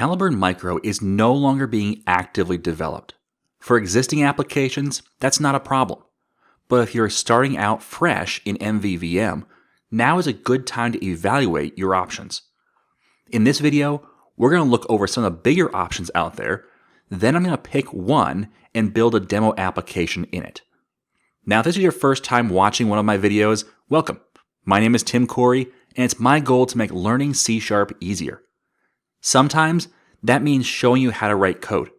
Caliburn Micro is no longer being actively developed. For existing applications, that's not a problem. But if you're starting out fresh in MVVM, now is a good time to evaluate your options. In this video, we're going to look over some of the bigger options out there, then I'm going to pick one and build a demo application in it. Now, if this is your first time watching one of my videos, welcome. My name is Tim Corey, and it's my goal to make learning C# easier. Sometimes that means showing you how to write code.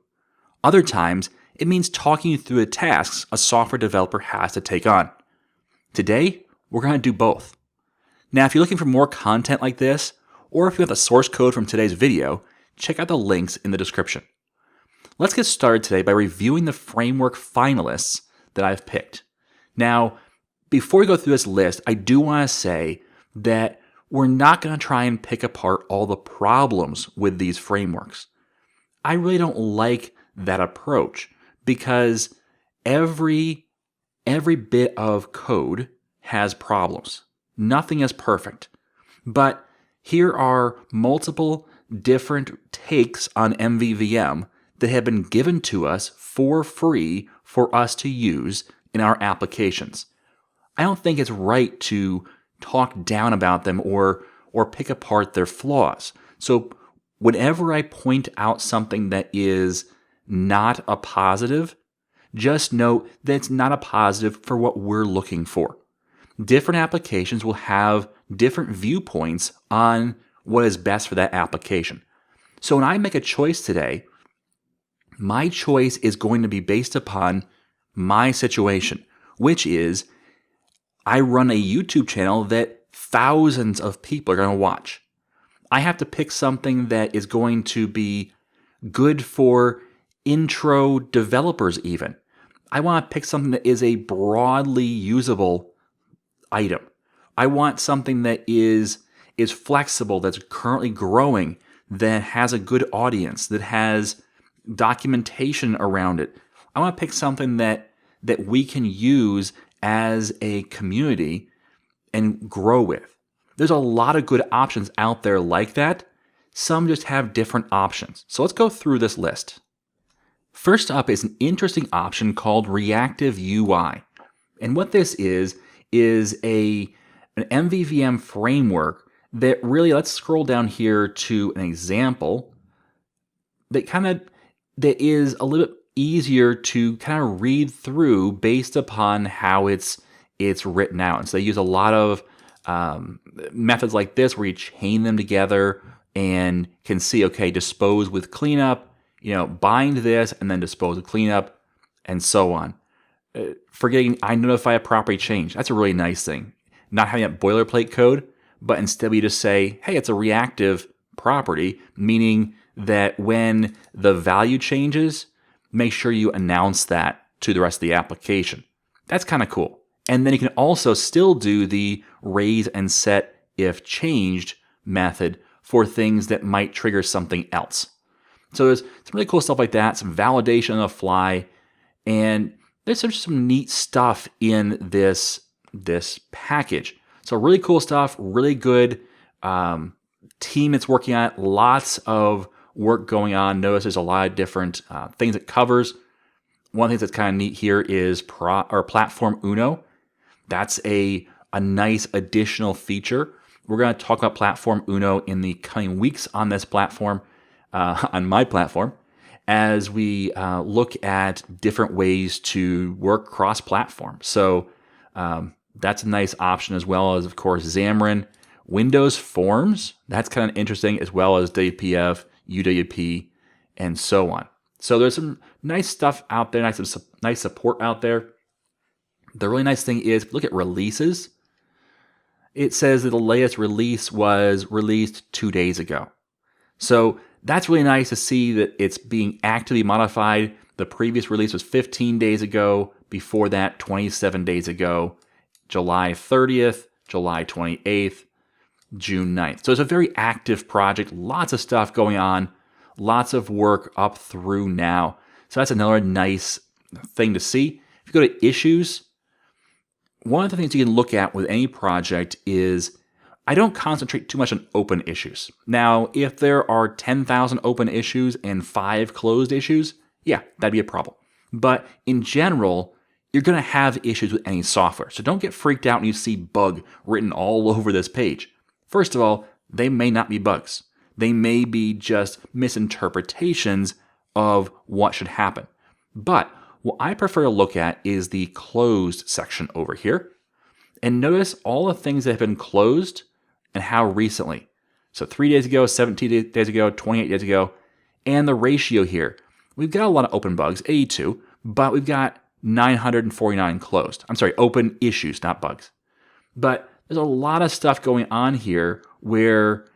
Other times, it means talking you through the tasks a software developer has to take on. Today, we're going to do both. Now, if you're looking for more content like this, or if you want the source code from today's video, check out the links in the description. Let's get started today by reviewing the framework finalists that I've picked. Now, before we go through this list, I do want to say that we're not going to try and pick apart all the problems with these frameworks. I really don't like that approach because every bit of code has problems. Nothing is perfect. But here are multiple different takes on MVVM that have been given to us for free for us to use in our applications. I don't think it's right to talk down about them or pick apart their flaws. So whenever I point out something that is not a positive, just note that it's not a positive for what we're looking for. Different applications will have different viewpoints on what is best for that application. So when I make a choice today, my choice is going to be based upon my situation, which is I run a YouTube channel that thousands of people are going to watch. I have to pick something that is going to be good for intro developers even. I want to pick something that is a broadly usable item. I want something that is flexible, that's currently growing, that has a good audience, that has documentation around it. I want to pick something that we can use as a community and grow with. There's a lot of good options out there like that. Some just have different options. So let's go through this list. First up is an interesting option called ReactiveUI. And what this is an MVVM framework that really, let's scroll down here to an example that is a little bit easier to kind of read through based upon how it's written out. And so they use a lot of methods like this where you chain them together and can see, okay, dispose with cleanup, bind this and then dispose with cleanup and so on. Forgetting I notify a property change. That's a really nice thing. Not having that boilerplate code, but instead we just say, hey, it's a reactive property, meaning that when the value changes, make sure you announce that to the rest of the application. That's kind of cool. And then you can also still do the raise and set if changed method for things that might trigger something else. So there's some really cool stuff like that, some validation on the fly, and there's some neat stuff in this package. So really cool stuff, really good team that's working on it, lots of work going on. Notice there's a lot of different things it covers. One thing that's kind of neat here is Platform Uno. That's a nice additional feature. We're going to talk about Platform Uno in the coming weeks on this platform, on my platform, as we look at different ways to work cross-platform. So that's a nice option, as well as, of course, Xamarin. Windows Forms, that's kind of interesting, as well as WPF, UWP, and so on. So there's some nice stuff out there, nice support out there. The really nice thing is, look at releases. It says that the latest release was released 2 days ago. So that's really nice to see that it's being actively modified. The previous release was 15 days ago. Before that, 27 days ago. July 30th, July 28th, June 9th. So it's a very active project. Lots of stuff going on. Lots of work up through now. So that's another nice thing to see. If you go to issues, one of the things you can look at with any project is, I don't concentrate too much on open issues. Now, if there are 10,000 open issues and 5 closed issues, yeah, that'd be a problem. But in general, you're going to have issues with any software. So don't get freaked out when you see bug written all over this page. First of all, they may not be bugs. They may be just misinterpretations of what should happen. But what I prefer to look at is the closed section over here. And notice all the things that have been closed and how recently. So 3 days ago, 17 days ago, 28 days ago, and the ratio here. We've got a lot of open bugs, 82, but we've got 949 closed. I'm sorry, open issues, not bugs. But there's a lot of stuff going on here where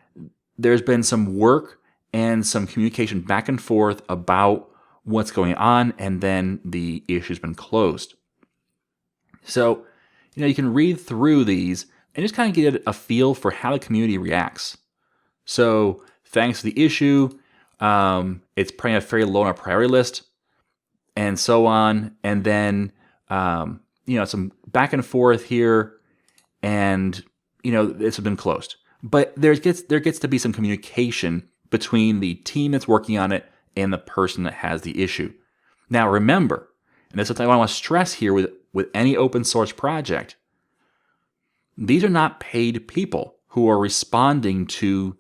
there's been some work and some communication back and forth about what's going on, and then the issue's been closed. So, you can read through these and just kind of get a feel for how the community reacts. So, thanks to the issue, it's probably fairly low on our priority list, and so on. And then, some back and forth here, and this has been closed. But there gets to be some communication between the team that's working on it and the person that has the issue. Now, remember, and this is what I want to stress here with any open source project, these are not paid people who are responding to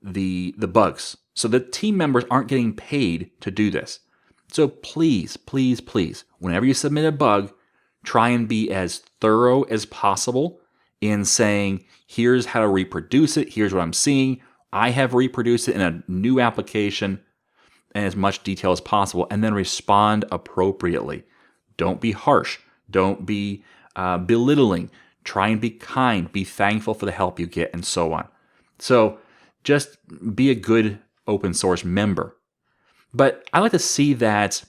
the bugs. So the team members aren't getting paid to do this. So please, please, please, whenever you submit a bug, try and be as thorough as possible in saying, here's how to reproduce it, here's what I'm seeing, I have reproduced it in a new application, and as much detail as possible, and then respond appropriately. Don't be harsh. Don't be belittling. Try and be kind. Be thankful for the help you get, and so on. So just be a good open source member. But I like to see that,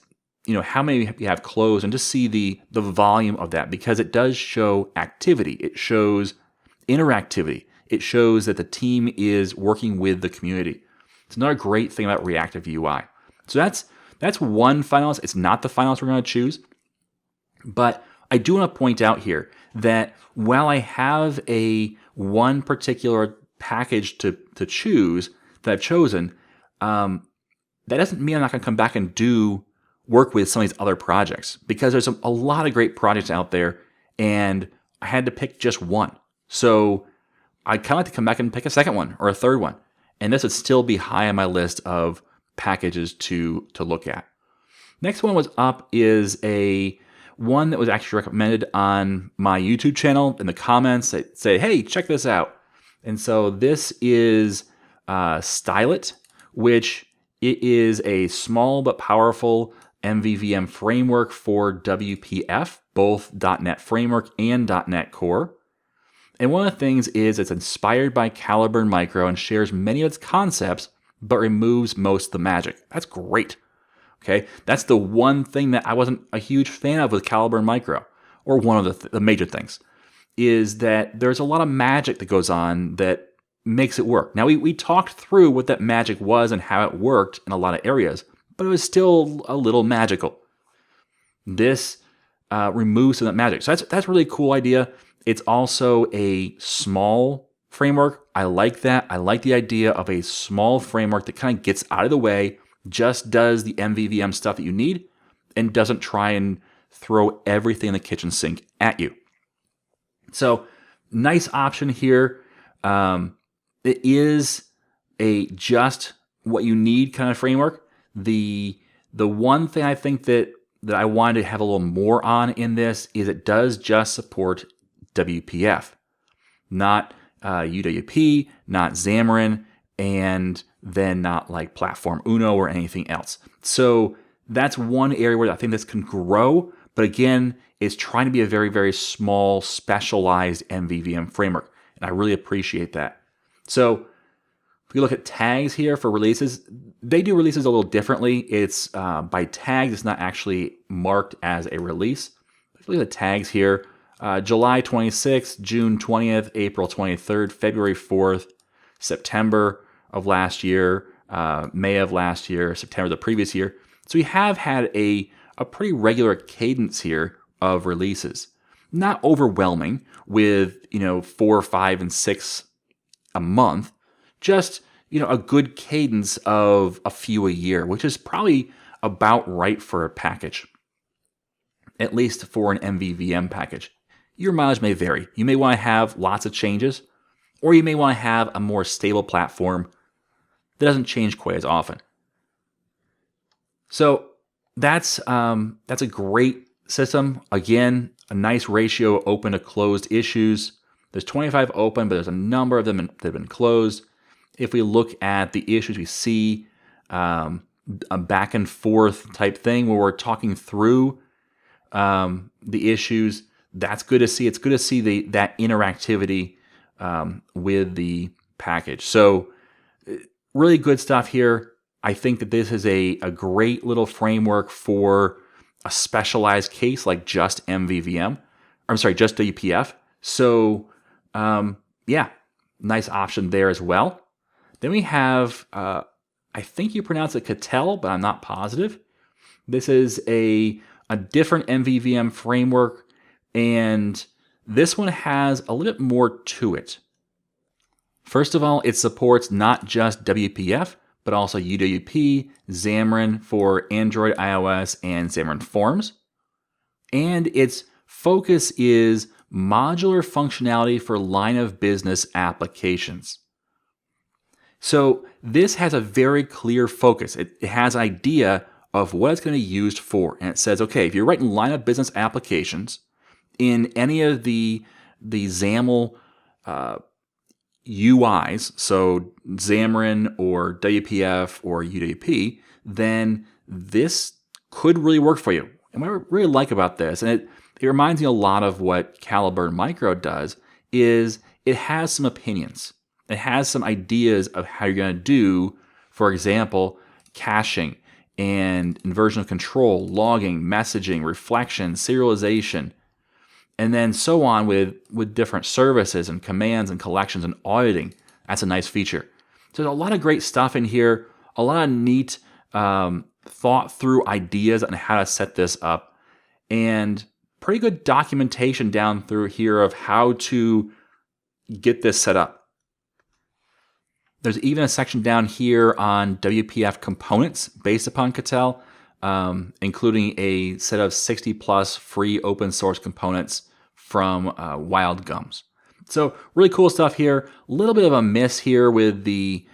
how many you have closed, and just see the volume of that, because it does show activity. It shows interactivity. It shows that the team is working with the community. It's another great thing about ReactiveUI. So that's one finalist. It's not the finalist we're going to choose. But I do want to point out here that while I have one particular package to choose that I've chosen, that doesn't mean I'm not going to come back and work with some of these other projects, because there's a lot of great projects out there, and I had to pick just one. So I'd kind of like to come back and pick a second one or a third one. And this would still be high on my list of packages to look at. Next one was up is one that was actually recommended on my YouTube channel in the comments that say, hey, check this out. And so this is Stylet, which it is a small but powerful MVVM framework for WPF, both .NET Framework and .NET Core. And one of the things is it's inspired by Caliburn Micro and shares many of its concepts, but removes most of the magic. That's great. Okay, that's the one thing that I wasn't a huge fan of with Caliburn Micro, or one of the major things, is that there's a lot of magic that goes on that makes it work. Now, we talked through what that magic was and how it worked in a lot of areas, but it was still a little magical. This removes some of that magic. So that's a really cool idea. It's also a small framework. I like that. I like the idea of a small framework that kind of gets out of the way, just does the MVVM stuff that you need, and doesn't try and throw everything in the kitchen sink at you. So, nice option here. It is a just what you need kind of framework. The one thing I think that I wanted to have a little more on in this is it does just support WPF, not UWP, not Xamarin, and then not like Platform Uno or anything else. So that's one area where I think this can grow, but again, it's trying to be a very, very small, specialized MVVM framework, and I really appreciate that. So if we look at tags here for releases, they do releases a little differently. It's by tags, it's not actually marked as a release. If we look at the tags here, July 26th, June 20th, April 23rd, February 4th, September of last year, May of last year, September the previous year. So we have had a pretty regular cadence here of releases. Not overwhelming with 4, 5, and 6 a month, just a good cadence of a few a year, which is probably about right for a package, at least for an MVVM package. Your mileage may vary. You may want to have lots of changes, or you may want to have a more stable platform that doesn't change quite as often. So that's a great system. Again, a nice ratio of open to closed issues. There's 25 open, but there's a number of them that have been closed. If we look at the issues, we see a back and forth type thing where we're talking through the issues. That's good to see. It's good to see that interactivity with the package. So really good stuff here. I think that this is a great little framework for a specialized case like just MVVM. I'm sorry, just WPF. So yeah, nice option there as well. Then we have, I think you pronounce it Catel, but I'm not positive. This is a different MVVM framework, and this one has a little bit more to it. First of all, it supports not just WPF, but also UWP, Xamarin for Android, iOS, and Xamarin Forms. And its focus is modular functionality for line of business applications. So this has a very clear focus. It has an idea of what it's going to be used for. And it says, okay, if you're writing line of business applications in any of the XAML UIs, so Xamarin or WPF or UWP, then this could really work for you. And what I really like about this, and it reminds me a lot of what Caliburn Micro does, is it has some opinions. It has some ideas of how you're going to do, for example, caching and inversion of control, logging, messaging, reflection, serialization, and then so on with different services and commands and collections and auditing. That's a nice feature. So there's a lot of great stuff in here, a lot of neat thought through ideas on how to set this up, and pretty good documentation down through here of how to get this set up. There's even a section down here on WPF components based upon Catel, including a set of 60 plus free open source components from Wild Gums. So really cool stuff here. A little bit of a miss here with the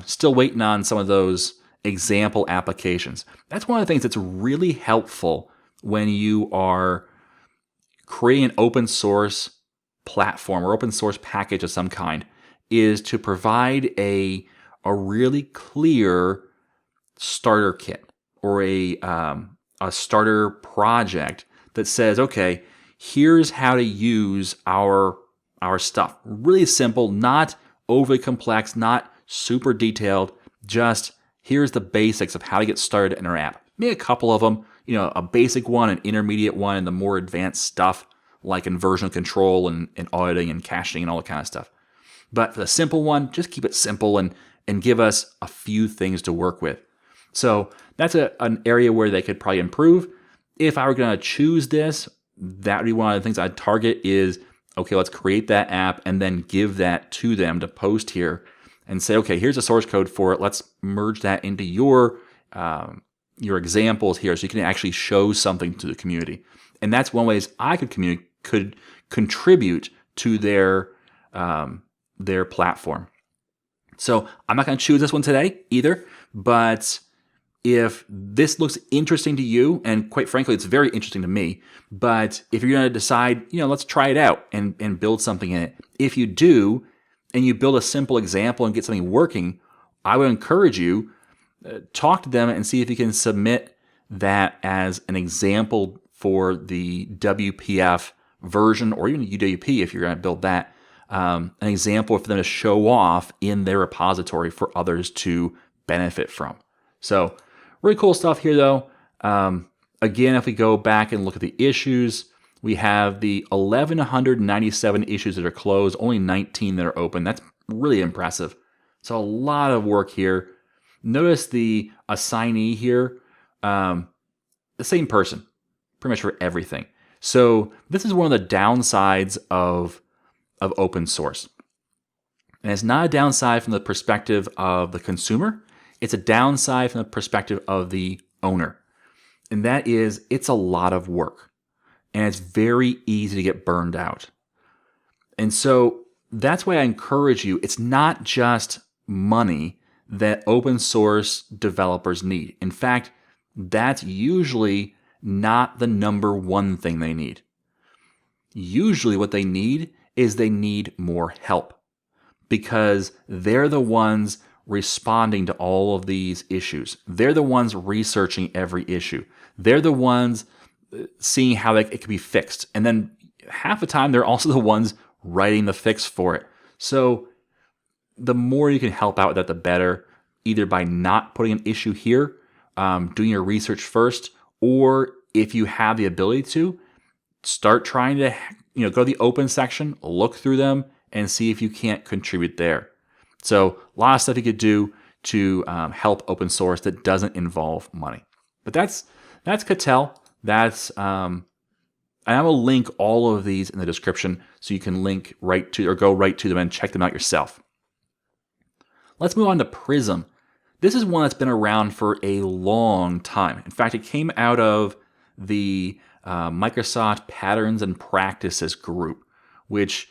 still waiting on some of those example applications. That's one of the things that's really helpful when you are creating an open source platform or open source package of some kind, is to provide a really clear starter kit or a starter project that says, okay, here's how to use our stuff. Really simple, not overly complex, not super detailed, just here's the basics of how to get started in our app. Maybe a couple of them, a basic one, an intermediate one, and the more advanced stuff like inversion control and auditing and caching and all that kind of stuff. But for the simple one, just keep it simple and give us a few things to work with. So that's an area where they could probably improve. If I were going to choose this, that would be one of the things I'd target is, okay, let's create that app and then give that to them to post here and say, okay, here's the source code for it. Let's merge that into your examples here so you can actually show something to the community. And that's one way I could contribute to their platform. So I'm not going to choose this one today either, but if this looks interesting to you, and quite frankly, it's very interesting to me, but if you're going to decide, let's try it out and build something in it. If you do, and you build a simple example and get something working, I would encourage you, talk to them and see if you can submit that as an example for the WPF version, or even UWP if you're going to build that, an example for them to show off in their repository for others to benefit from. So really cool stuff here though. Again, if we go back and look at the issues, we have the 1,197 issues that are closed, only 19 that are open. That's really impressive. So a lot of work here. Notice the assignee here, the same person, pretty much for everything. So this is one of the downsides of open source. And it's not a downside from the perspective of the consumer. It's a downside from the perspective of the owner. And that is, it's a lot of work. And it's very easy to get burned out. And so that's why I encourage you, it's not just money that open source developers need. In fact, that's usually not the number one thing they need. Usually what they need is they need more help, because they're the ones responding to all of these issues. They're the ones researching every issue. They're the ones seeing how it can be fixed. And then half the time, they're also the ones writing the fix for it. So the more you can help out with that, the better, either by not putting an issue here, doing your research first, or if you have the ability to, start trying to go to the open section, look through them, and see if you can't contribute there. So a lot of stuff you could do to help open source that doesn't involve money. But that's Catel. And I will link all of these in the description so you can link right to or go right to them and check them out yourself. Let's move on to Prism. This is one that's been around for a long time. In fact, it came out of the Microsoft Patterns and Practices group, which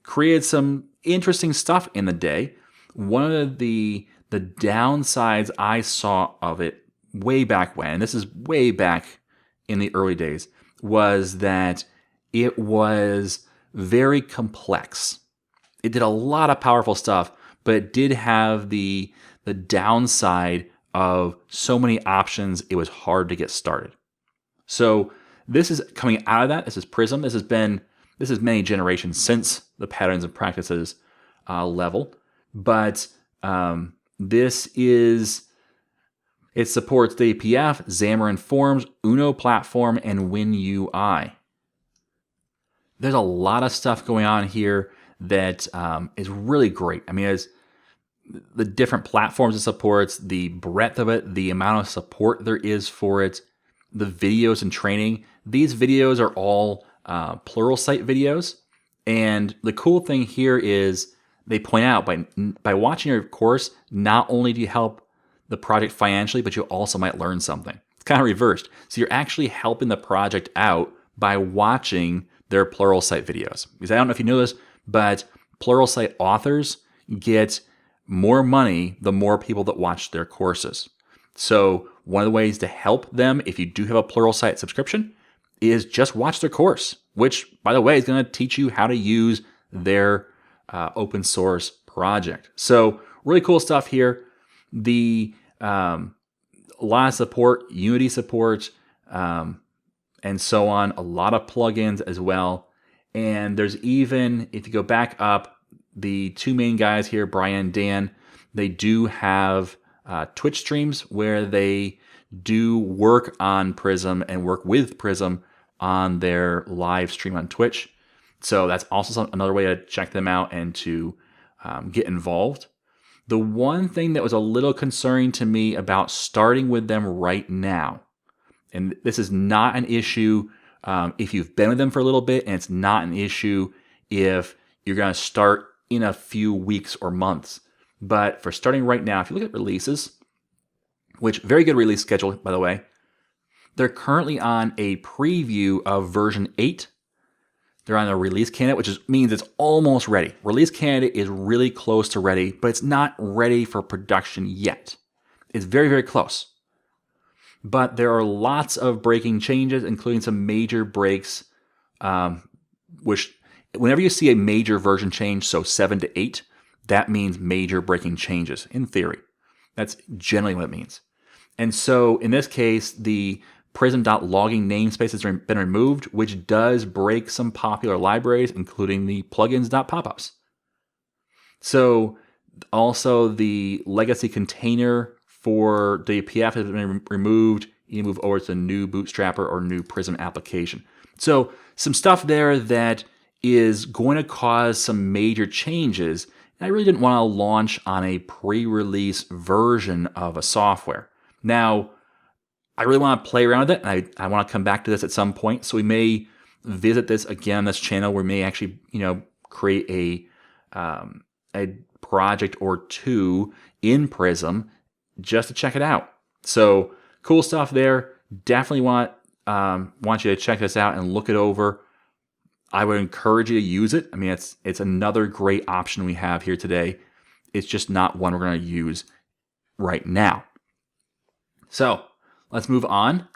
created some interesting stuff in the day. One of the downsides I saw of it way back when, and this is way back in the early days, was that it was very complex. It did a lot of powerful stuff, but it did have the downside of so many options, it was hard to get started. So this is coming out of that. This is Prism. This is many generations since the Patterns and Practices level, but it supports the APF, Xamarin Forms, Uno Platform, and WinUI. There's a lot of stuff going on here that is really great. I mean, as the different platforms it supports, the breadth of it, the amount of support there is for it, the videos and training. These videos are all Pluralsight videos. And the cool thing here is they point out by watching your course, not only do you help the project financially, but you also might learn something. It's kind of reversed. So you're actually helping the project out by watching their Pluralsight videos. Because I don't know if you know this, but Pluralsight authors get more money the more people that watch their courses. So one of the ways to help them, if you do have a Pluralsight subscription, is just watch their course, which, by the way, is going to teach you how to use their open source project. So really cool stuff here. A lot of support, Unity support, and so on. A lot of plugins as well. And there's even, if you go back up, the two main guys here, Brian and Dan, they do have Twitch streams where they do work on Prism and work with Prism on their live stream on Twitch. So that's also another way to check them out and to get involved. The one thing that was a little concerning to me about starting with them right now, and this is not an issue if you've been with them for a little bit, and it's not an issue if you're going to start in a few weeks or months. But for starting right now, if you look at releases, which very good release schedule, by the way, they're currently on a preview of version 8. They're on a release candidate, which means it's almost ready. Release candidate is really close to ready, but it's not ready for production yet. It's very, very close. But there are lots of breaking changes, including some major breaks, which whenever you see a major version change, so 7 to 8, that means major breaking changes, in theory. That's generally what it means. And so in this case, the Prism.logging namespace has been removed, which does break some popular libraries, including the plugins.popups. So also the legacy container for the APF has been removed. You move over to the new Bootstrapper or new Prism application. So some stuff there that is going to cause some major changes. And I really didn't want to launch on a pre-release version of a software. Now, I really want to play around with it, and I want to come back to this at some point. So we may visit this again on this channel. We may actually, create a a project or two in Prism just to check it out. So cool stuff there. Definitely want you to check this out and look it over. I would encourage you to use it. I mean, it's another great option we have here today. It's just not one we're going to use right now. So let's move on.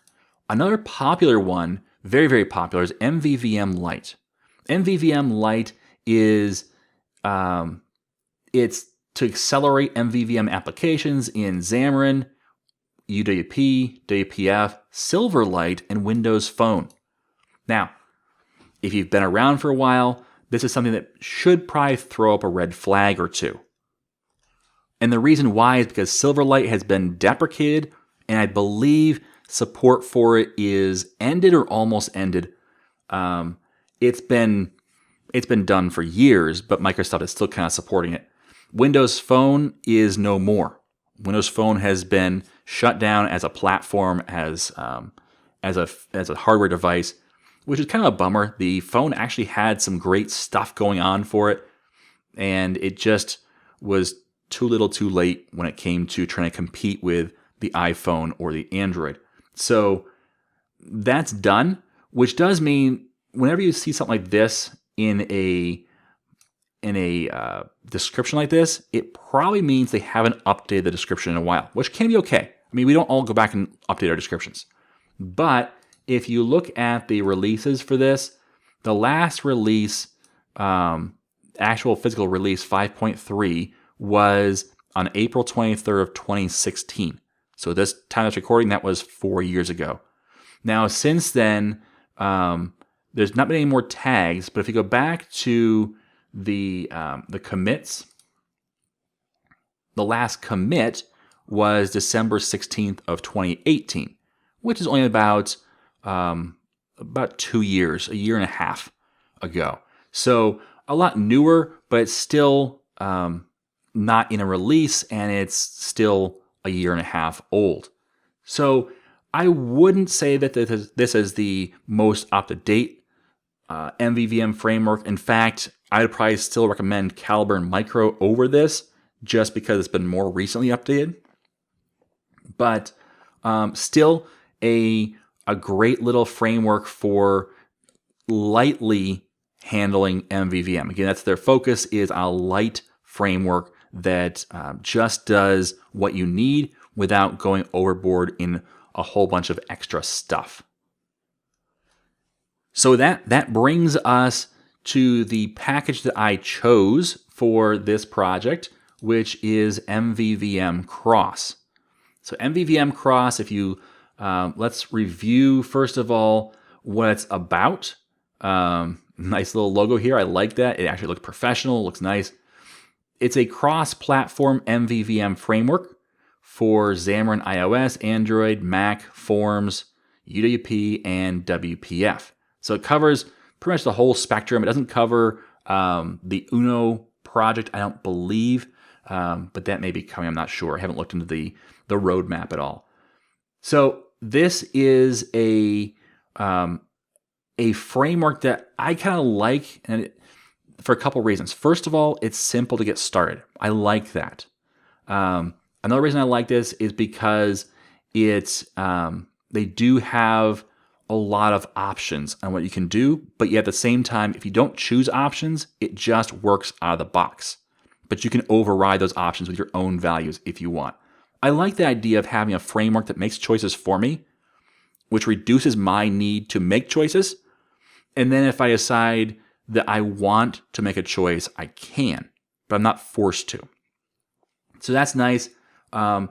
Another popular one, very, very popular, is MVVM Light. MVVM Light is it's to accelerate MVVM applications in Xamarin, UWP, WPF, Silverlight, and Windows Phone. Now, if you've been around for a while, this is something that should probably throw up a red flag or two. And the reason why is because Silverlight has been deprecated, and I believe support for it is ended or almost ended. It's been done for years, but Microsoft is still kind of supporting it. Windows Phone is no more. Windows Phone has been shut down as a platform, as a hardware device, which is kind of a bummer. The phone actually had some great stuff going on for it, and it just was too little too late when it came to trying to compete with the iPhone or the Android. So that's done, which does mean whenever you see something like this in a description like this, it probably means they haven't updated the description in a while, which can be okay. I mean, we don't all go back and update our descriptions. But if you look at the releases for this, the last release, actual physical release 5.3, was on April 23rd of 2016. So this time of recording, that was 4 years ago. Now, since then, there's not been any more tags, but if you go back to the commits, the last commit was December 16th of 2018, which is only about 2 years, a year and a half ago. So a lot newer, but it's still not in a release, and it's still a year and a half old. So I wouldn't say that this is the most up-to-date MVVM framework. In fact, I would probably still recommend Caliburn Micro over this, just because it's been more recently updated. But still a great little framework for lightly handling MVVM. Again, that's their focus, is a light framework that just does what you need without going overboard in a whole bunch of extra stuff. So that brings us to the package that I chose for this project, which is MVVMCross. So MVVMCross, if you let's review first of all what it's about. Nice little logo here. I like that. It actually looks professional. It looks nice. It's a cross-platform MVVM framework for Xamarin iOS, Android, Mac, Forms, UWP, and WPF. So it covers pretty much the whole spectrum. It doesn't cover the Uno project, I don't believe, but that may be coming. I'm not sure. I haven't looked into the roadmap at all. So this is a framework that I kind of like, and for a couple reasons. First of all, it's simple to get started. I like that. Another reason I like this is because it's they do have a lot of options on what you can do, but yet at the same time, if you don't choose options, it just works out of the box. But you can override those options with your own values if you want. I like the idea of having a framework that makes choices for me, which reduces my need to make choices. And then if I decide that I want to make a choice, I can, but I'm not forced to. So that's nice. I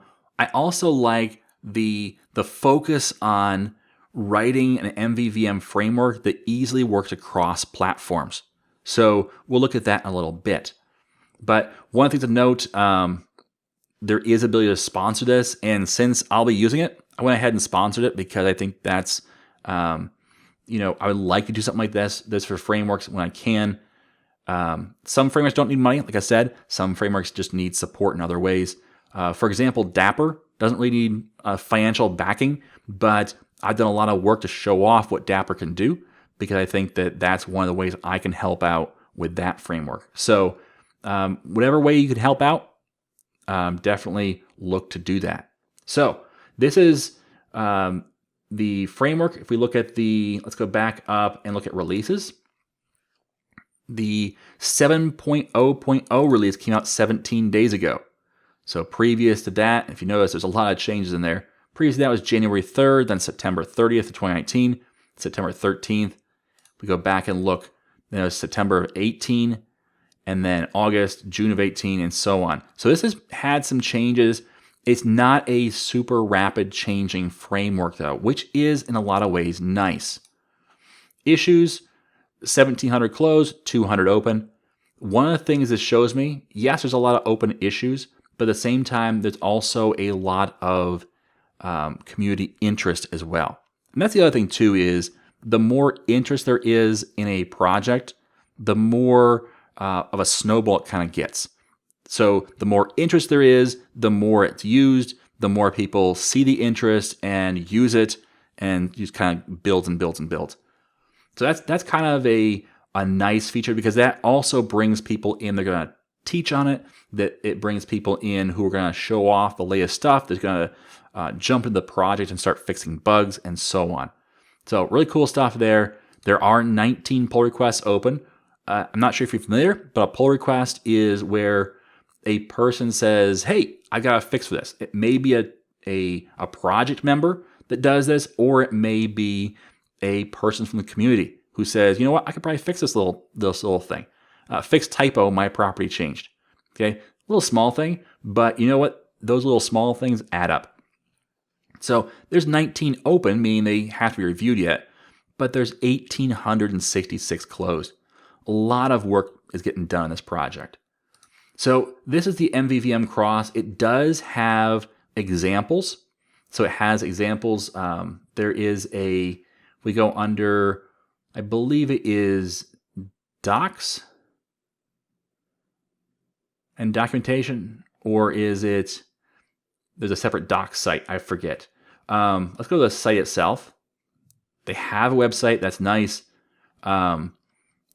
also like the focus on writing an MVVM framework that easily works across platforms. So we'll look at that in a little bit. But one thing to note, there is ability to sponsor this, and since I'll be using it, I went ahead and sponsored it because I think that's, I would like to do something like this for frameworks when I can. Some frameworks don't need money, like I said. Some frameworks just need support in other ways. For example, Dapper doesn't really need financial backing, but I've done a lot of work to show off what Dapper can do because I think that that's one of the ways I can help out with that framework. So whatever way you could help out, definitely look to do that. So this is the framework. If we look at let's go back up and look at releases. The 7.0.0 release came out 17 days ago. So previous to that, if you notice, there's a lot of changes in there. Previous to that was January 3rd, then September 30th of 2019, September 13th. We go back and look, then it was September of 18, and then August, June of 18, and so on. So this has had some changes. It's not a super rapid changing framework though, which is in a lot of ways nice. Issues, 1,700 closed, 200 open. One of the things this shows me, yes, there's a lot of open issues, but at the same time, there's also a lot of community interest as well. And that's the other thing too, is the more interest there is in a project, the more of a snowball it kind of gets. So the more interest there is, the more it's used, the more people see the interest and use it, and just kind of builds and builds and builds. So that's kind of a nice feature, because that also brings people in. They're going to teach on it. That it brings people in who are going to show off the latest stuff. They're going to jump into the project and start fixing bugs and so on. So really cool stuff there. There are 19 pull requests open. I'm not sure if you're familiar, but a pull request is where a person says, hey, I got a fix for this. It may be a project member that does this, or it may be a person from the community who says, you know what, I could probably fix this little thing. Fix typo, my property changed. Okay, little small thing, but you know what? Those little small things add up. So there's 19 open, meaning they have to be reviewed yet, but there's 1,866 closed. A lot of work is getting done on this project. So this is the MVVMCross. It does have examples. So it has examples. There is we go under, I believe it is docs and documentation, or is it, there's a separate docs site, I forget. Let's go to the site itself. They have a website, that's nice.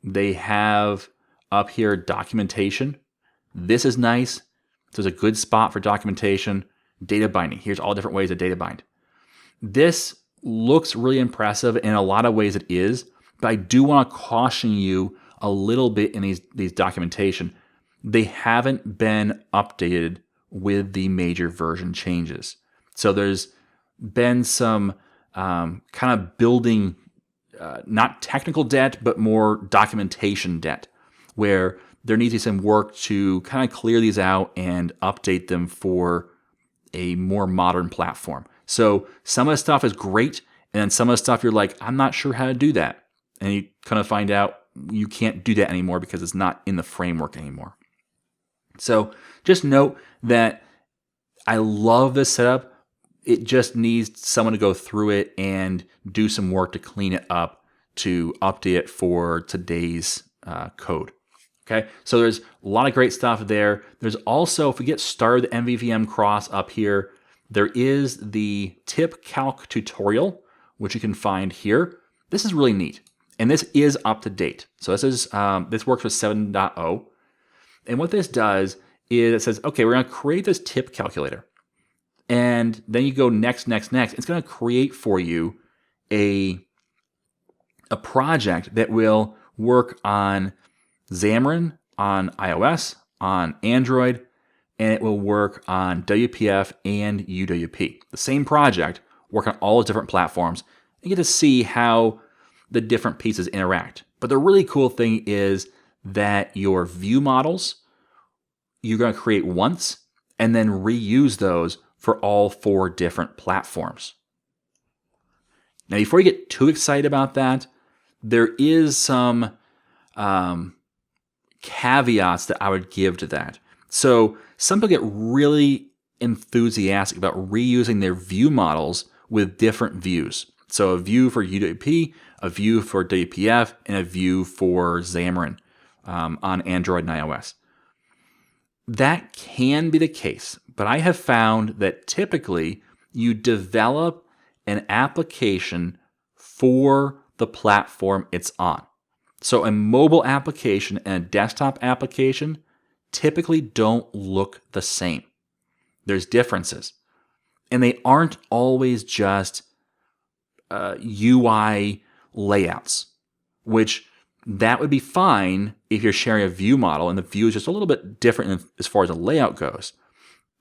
They have up here documentation. This is nice. So there's a good spot for documentation. Data binding, here's all different ways to data bind. This looks really impressive, in a lot of ways it is, but I do want to caution you a little bit in these documentation. They haven't been updated with the major version changes. So there's been some kind of building, not technical debt, but more documentation debt, where there needs to be some work to kind of clear these out and update them for a more modern platform. So some of the stuff is great, and then some of the stuff you're like, I'm not sure how to do that. And you kind of find out you can't do that anymore because it's not in the framework anymore. So just note that I love this setup. It just needs someone to go through it and do some work to clean it up, to update it for today's code. Okay, so there's a lot of great stuff there. There's also, if we get started with MVVMCross up here, there is the TipCalc tutorial, which you can find here. This is really neat, and this is up to date. So this works with 7.0, and what this does is it says, okay, we're going to create this tip calculator, and then you go next. It's going to create for you a project that will work on Xamarin, on iOS, on Android, and it will work on WPF and UWP. The same project, work on all the different platforms, and you get to see how the different pieces interact. But the really cool thing is that your view models, you're going to create once and then reuse those for all 4 different platforms. Now, before you get too excited about that, there is some caveats that I would give to that. So some people get really enthusiastic about reusing their view models with different views. So a view for UWP, a view for WPF, and a view for Xamarin on Android and iOS. That can be the case, but I have found that typically you develop an application for the platform it's on. So a mobile application and a desktop application typically don't look the same. There's differences. And they aren't always just UI layouts, which that would be fine if you're sharing a view model and the view is just a little bit different as far as the layout goes.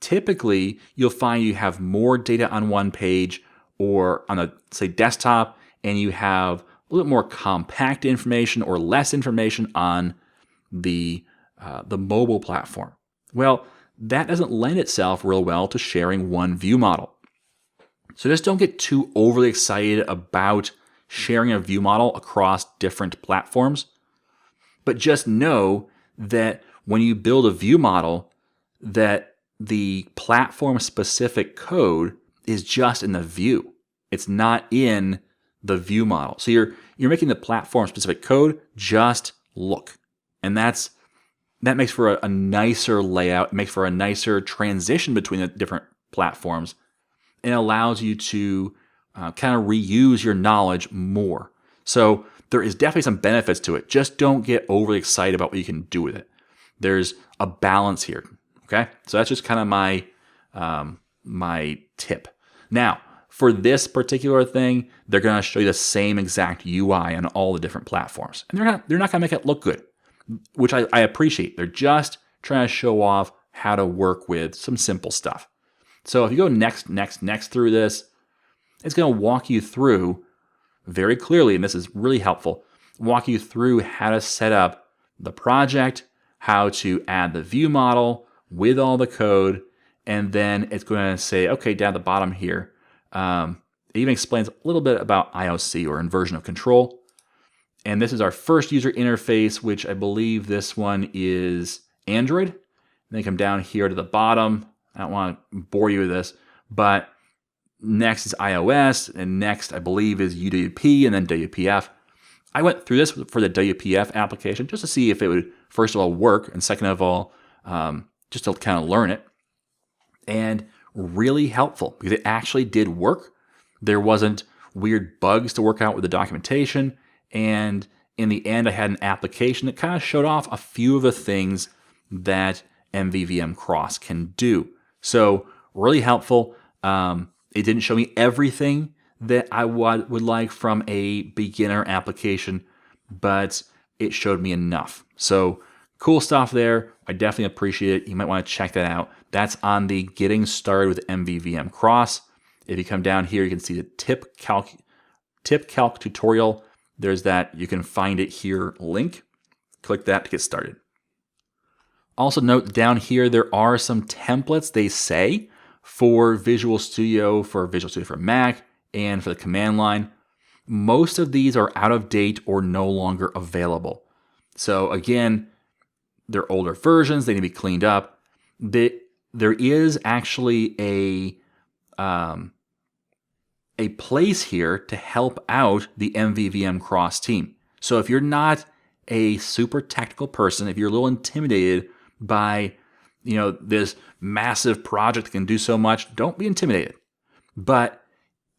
Typically, you'll find you have more data on one page or on a, say, desktop, and you have a little bit more compact information or less information on the mobile platform. Well, that doesn't lend itself real well to sharing one view model. So just don't get too overly excited about sharing a view model across different platforms, but just know that when you build a view model, that the platform-specific code is just in the view. It's not in the view model. So you're making the platform-specific code just look, and that makes for a nicer layout. It makes for a nicer transition between the different platforms, and allows you to kind of reuse your knowledge more. So there is definitely some benefits to it. Just don't get overly excited about what you can do with it. There's a balance here. Okay, so that's just kind of my tip. Now, for this particular thing, they're going to show you the same exact UI on all the different platforms, and they're not going to make it look good, which I appreciate. They're just trying to show off how to work with some simple stuff. So if you go next through this, it's going to walk you through very clearly, and this is really helpful, walk you through how to set up the project, how to add the view model with all the code, and then it's going to say, okay, down at the bottom here, it even explains a little bit about IOC, or inversion of control. And this is our first user interface, which I believe this one is Android. And then come down here to the bottom. I don't want to bore you with this, but next is iOS, and next I believe is UWP, and then WPF. I went through this for the WPF application just to see if it would, first of all, work, and second of all, just to kind of learn it. And really helpful, because it actually did work. There wasn't weird bugs to work out with the documentation, and in the end I had an application that kind of showed off a few of the things that MVVMCross can do. So really helpful. It didn't show me everything that I would like from a beginner application, but it showed me enough. So cool stuff there. I definitely appreciate it. You might want to check that out. That's on the Getting Started with MVVMCross. If you come down here, you can see the TipCalc tutorial. There's that. You can find it here link. Click that to get started. Also note down here, there are some templates, they say, for Visual Studio for Mac and for the command line. Most of these are out of date or no longer available. So again, they're older versions, they need to be cleaned up. There is actually a place here to help out the MVVMCross team. So if you're not a super technical person, if you're a little intimidated by this massive project that can do so much, don't be intimidated. But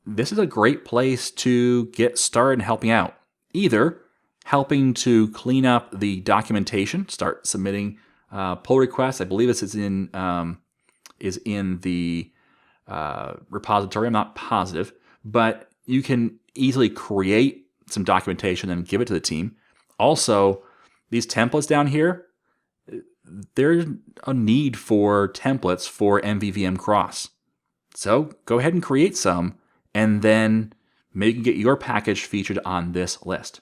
this is a great place to get started in helping out. Either helping to clean up the documentation, start submitting pull requests. I believe this is in the repository. I'm not positive, but you can easily create some documentation and give it to the team. Also, these templates down here, there's a need for templates for MVVMCross. So go ahead and create some, and then maybe you can get your package featured on this list.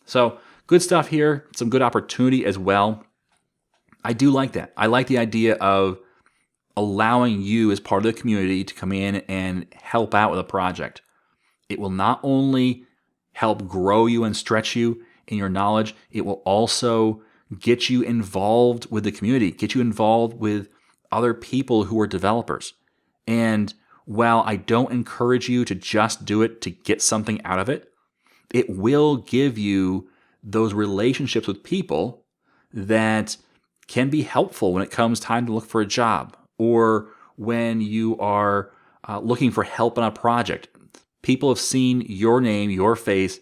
So good stuff here, some good opportunity as well. I do like that. I like the idea of allowing you as part of the community to come in and help out with a project. It will not only help grow you and stretch you in your knowledge, it will also get you involved with the community, get you involved with other people who are developers. And while I don't encourage you to just do it to get something out of it, it will give you those relationships with people that can be helpful when it comes time to look for a job, or when you are looking for help on a project. People have seen your name, your face,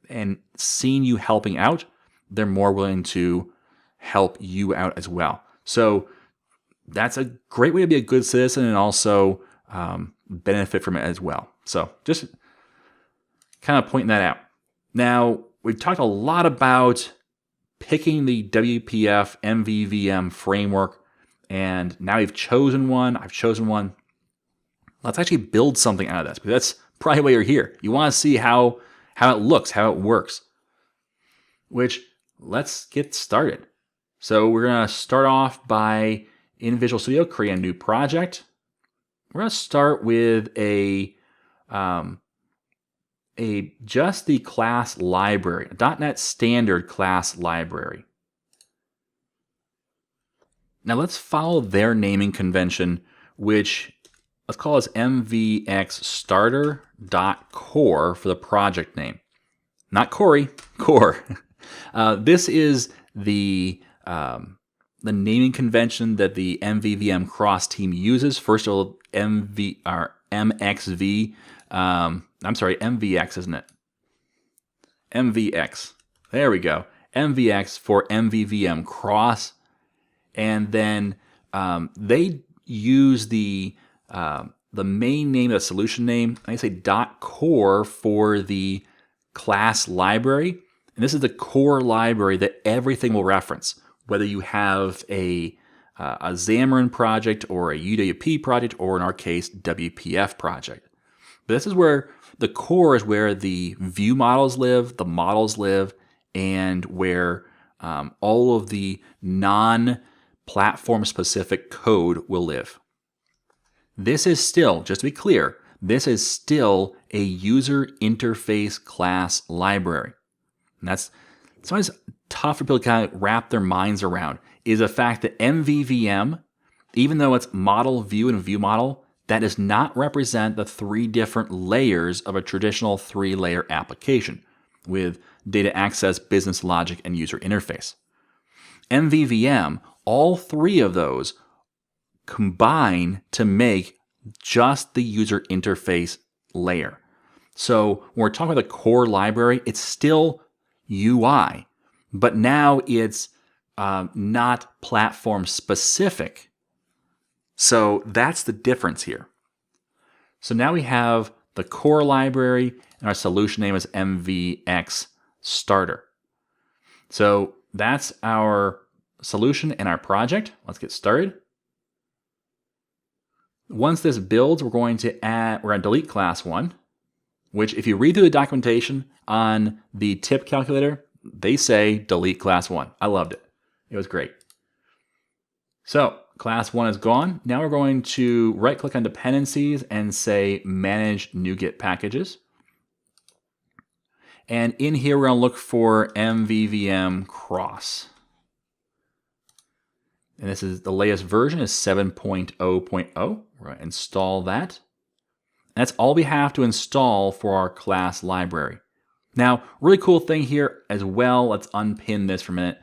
and seen you helping out. They're more willing to help you out as well. So that's a great way to be a good citizen and also benefit from it as well. So just kind of pointing that out. Now, we've talked a lot about picking the WPF MVVM framework, and now you've chosen one. I've chosen one. Let's actually build something out of this, because that's probably why you're here. You want to see how it looks, how it works. Which, let's get started. So we're going to start off by, in Visual Studio, create a new project. We're going to start with just the class library, a .NET Standard class library. Now let's follow their naming convention, which let's call this mvxstarter.core for the project name. Not Corey, core. This is the naming convention that the MVVMCross team uses. First of all, MXV. I'm sorry, MVX, isn't it? MVX. There we go. MVX for MVVMCross. And then they use the main name, the solution name. I say .core for the class library. And this is the core library that everything will reference, whether you have a Xamarin project or a UWP project, or in our case, WPF project. But this is where the core is where the view models live, the models live, and where all of the non-platform specific code will live. This is still, just to be clear, this is still a user interface class library. And that's sometimes tough for people to kind of wrap their minds around, is the fact that MVVM, even though it's model, view, and view model, that does not represent the three different layers of a traditional three-layer application with data access, business logic, and user interface. MVVM, all three of those combine to make just the user interface layer. So when we're talking about the core library, it's still UI, but now it's not platform specific. So that's the difference here. So now we have the core library, and our solution name is MVXStarter. So that's our solution and our project. Let's get started. Once this builds, we're going to delete class 1, which if you read through the documentation on the tip calculator, they say delete class 1. I loved it. It was great. So class 1 is gone. Now we're going to right-click on dependencies and say manage NuGet packages. And in here, we're going to look for MVVMCross. And this is the latest version is 7.0.0. We're going to install that. And that's all we have to install for our class library. Now, really cool thing here as well. Let's unpin this for a minute.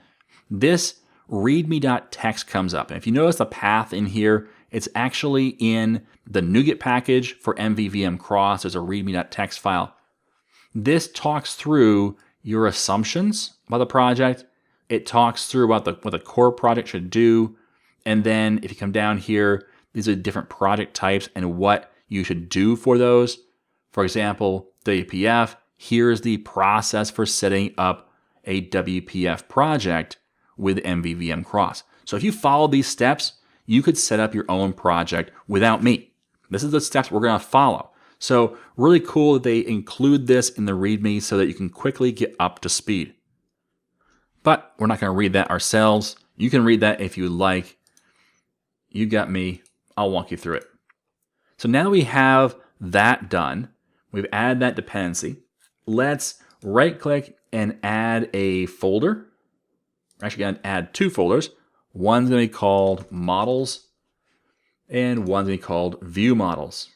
This readme.txt comes up. And if you notice the path in here, it's actually in the NuGet package for MVVMCross. There's a readme.txt file. This talks through your assumptions about the project. It talks through about what the core project should do. And then if you come down here, these are different project types and what you should do for those. For example, WPF, here's the process for setting up a WPF project with MVVMCross. So if you follow these steps, you could set up your own project without me. This is the steps we're going to follow. So really cool that they include this in the README so that you can quickly get up to speed. But we're not going to read that ourselves. You can read that if you like. You got me. I'll walk you through it. So now that we have that done, we've added that dependency. Let's right-click and add a folder. We're actually going to add two folders. One's going to be called Models, and one's going to be called View Models.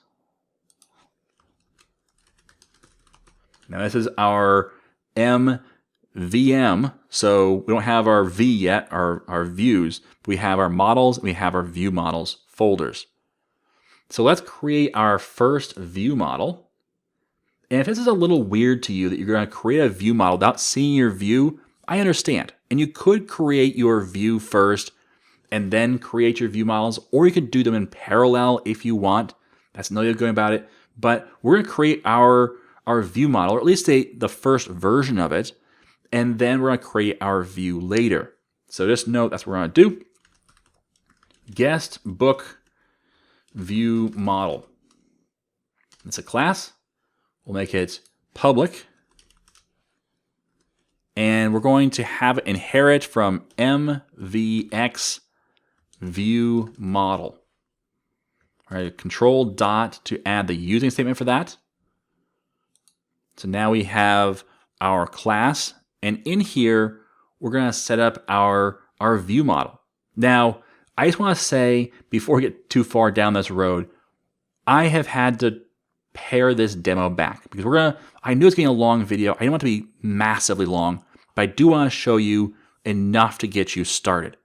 Now this is our MVM, so we don't have our V yet, our views. We have our models, we have our view models folders. So let's create our first view model. And if this is a little weird to you that you're going to create a view model without seeing your view, I understand. And you could create your view first and then create your view models, or you could do them in parallel if you want. That's another way of going about it. But we're going to create our view model, or at least the first version of it, and then we're going to create our view later. So just note that's what we're going to do. GuestBook view model. It's a class. We'll make it public. And we're going to have it inherit from MVX view model. All right, control dot to add the using statement for that. So now we have our class, and in here we're going to set up our view model. Now, I just want to say before we get too far down this road, I have had to pare this demo back because I knew it's getting a long video. I didn't want it to be massively long, but I do want to show you enough to get you started.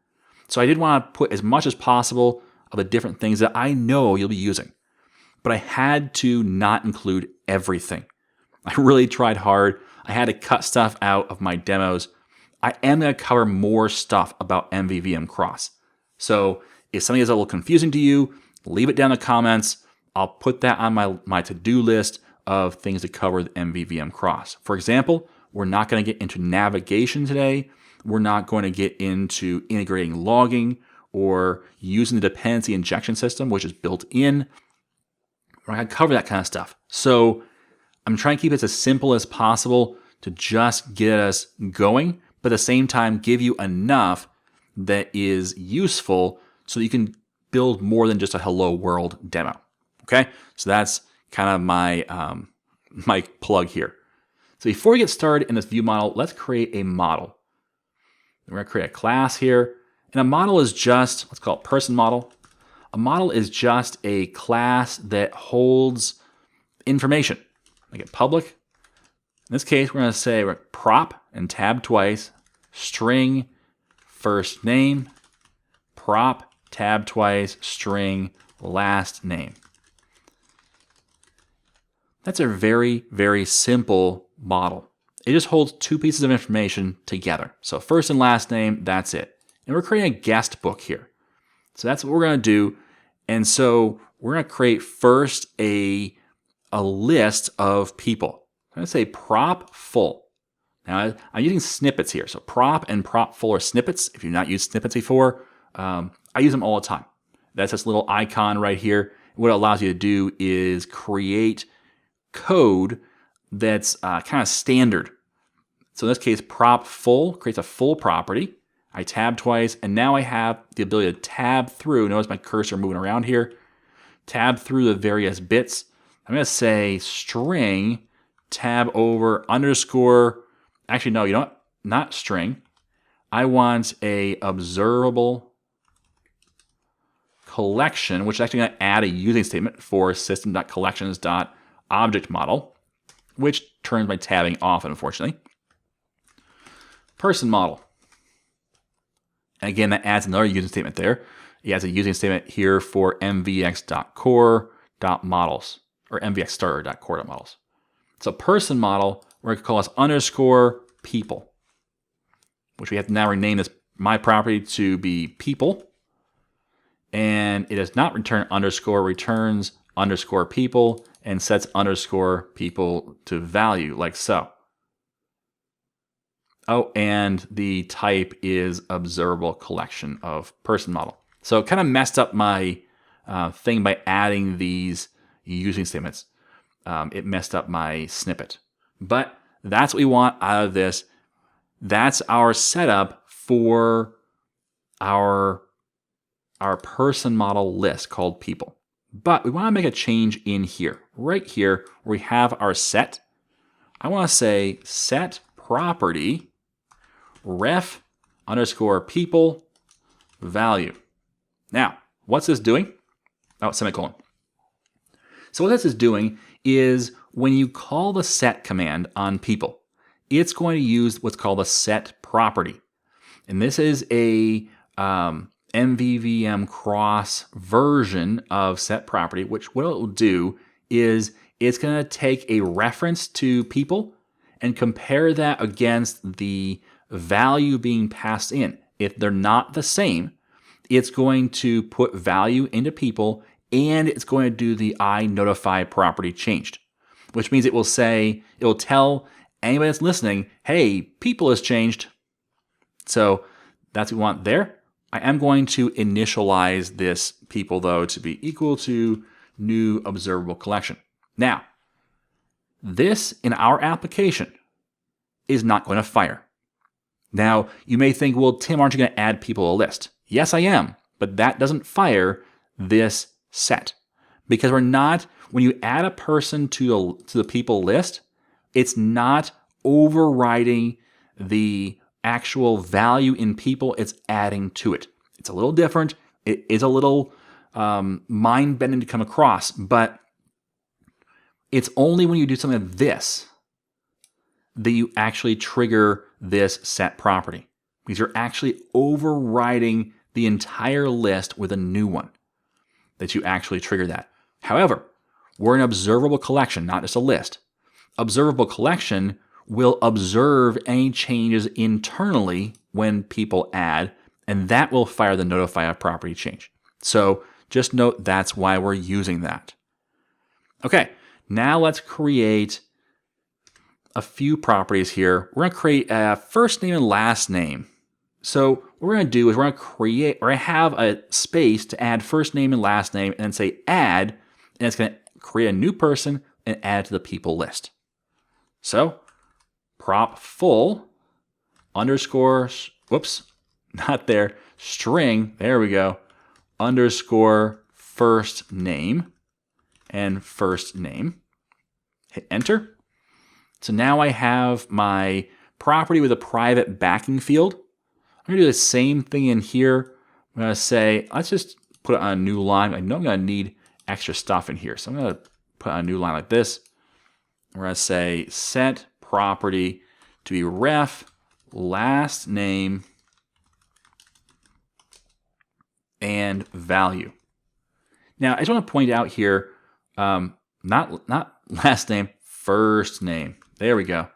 So I did want to put as much as possible of the different things that I know you'll be using, but I had to not include everything. I really tried hard. I had to cut stuff out of my demos. I am going to cover more stuff about MVVMCross. So if something is a little confusing to you, leave it down in the comments. I'll put that on my to-do list of things to cover with MVVMCross. For example, we're not going to get into navigation today. We're not going to get into integrating logging or using the dependency injection system, which is built in. We're not going to cover that kind of stuff. So I'm trying to keep it as simple as possible to just get us going, but at the same time, give you enough that is useful so that you can build more than just a hello world demo. Okay, so that's kind of my my plug here. So before we get started in this view model, let's create a model. We're going to create a class here, and a model is just, let's call it person model. A model is just a class that holds information. Make it public. In this case, we're going to say prop and tab twice, string first name, prop tab twice, string last name. That's a very, very simple model. It just holds two pieces of information together. So first and last name, that's it. And we're creating a guest book here. So that's what we're going to do. And so we're going to create first a list of people. I'm going to say prop full. Now I'm using snippets here. So prop and prop full are snippets. If you've not used snippets before, I use them all the time. That's this little icon right here. What it allows you to do is create code that's kind of standard. So in this case, prop full creates a full property. I tab twice, and now I have the ability to tab through. Notice my cursor moving around here. Tab through the various bits. I'm going to say string, tab over, underscore. Actually, no, you know what? Not string. I want a observable collection, which is actually going to add a using statement for system.collections.object model, which turns my tabbing off, unfortunately. Person model. And again, that adds another using statement there. It adds a using statement here for mvx.core.models or mvxstarter.core.models. So person model, we're going to call this underscore people, which we have to now rename this my property to be people. And it does not return underscore, returns underscore people and sets underscore people to value like so. Oh, and the type is observable collection of person model. So it kind of messed up my thing by adding these using statements. It messed up my snippet. But that's what we want out of this. That's our setup for our person model list called people. But we want to make a change in here. Right here where we have our set. I want to say set property ref underscore people value. Now, what's this doing? Oh, semicolon. So what this is doing is when you call the set command on people, it's going to use what's called a set property. And this is a MVVMCross version of set property, which what it will do is it's going to take a reference to people and compare that against the value being passed in. If they're not the same, it's going to put value into people, and it's going to do the iNotify property changed, which means it will tell anybody that's listening, hey, people has changed. So that's what we want there. I am going to initialize this people, though, to be equal to new observable collection. Now, this in our application is not going to fire. Now, you may think, well, Tim, aren't you going to add people to a list? Yes, I am, but that doesn't fire this set because we're not, when you add a person to the people list, it's not overriding the actual value in people, it's adding to it. It's a little different. It is a little mind-bending to come across, but it's only when you do something like this that you actually trigger this set property, because you're actually overriding the entire list with a new one that you actually trigger that. However, we're an observable collection, not just a list. Observable collection will observe any changes internally when people add, and that will fire the notify a property change. So just note that's why we're using that. Okay, now let's create a few properties here. We're going to create a first name and last name. So what we're going to do is we're going to have a space to add first name and last name, and then say add, and it's going to create a new person and add to the people list. So prop full underscore, whoops, not there, string, there we go, underscore first name and first name. Hit enter. So now I have my property with a private backing field. I'm going to do the same thing in here. I'm going to say, let's just put it on a new line. I know I'm going to need extra stuff in here. So I'm going to put on a new line like this. We're going to say set property to be ref last name and value. Now, I just want to point out here, not last name, first name. There we go. I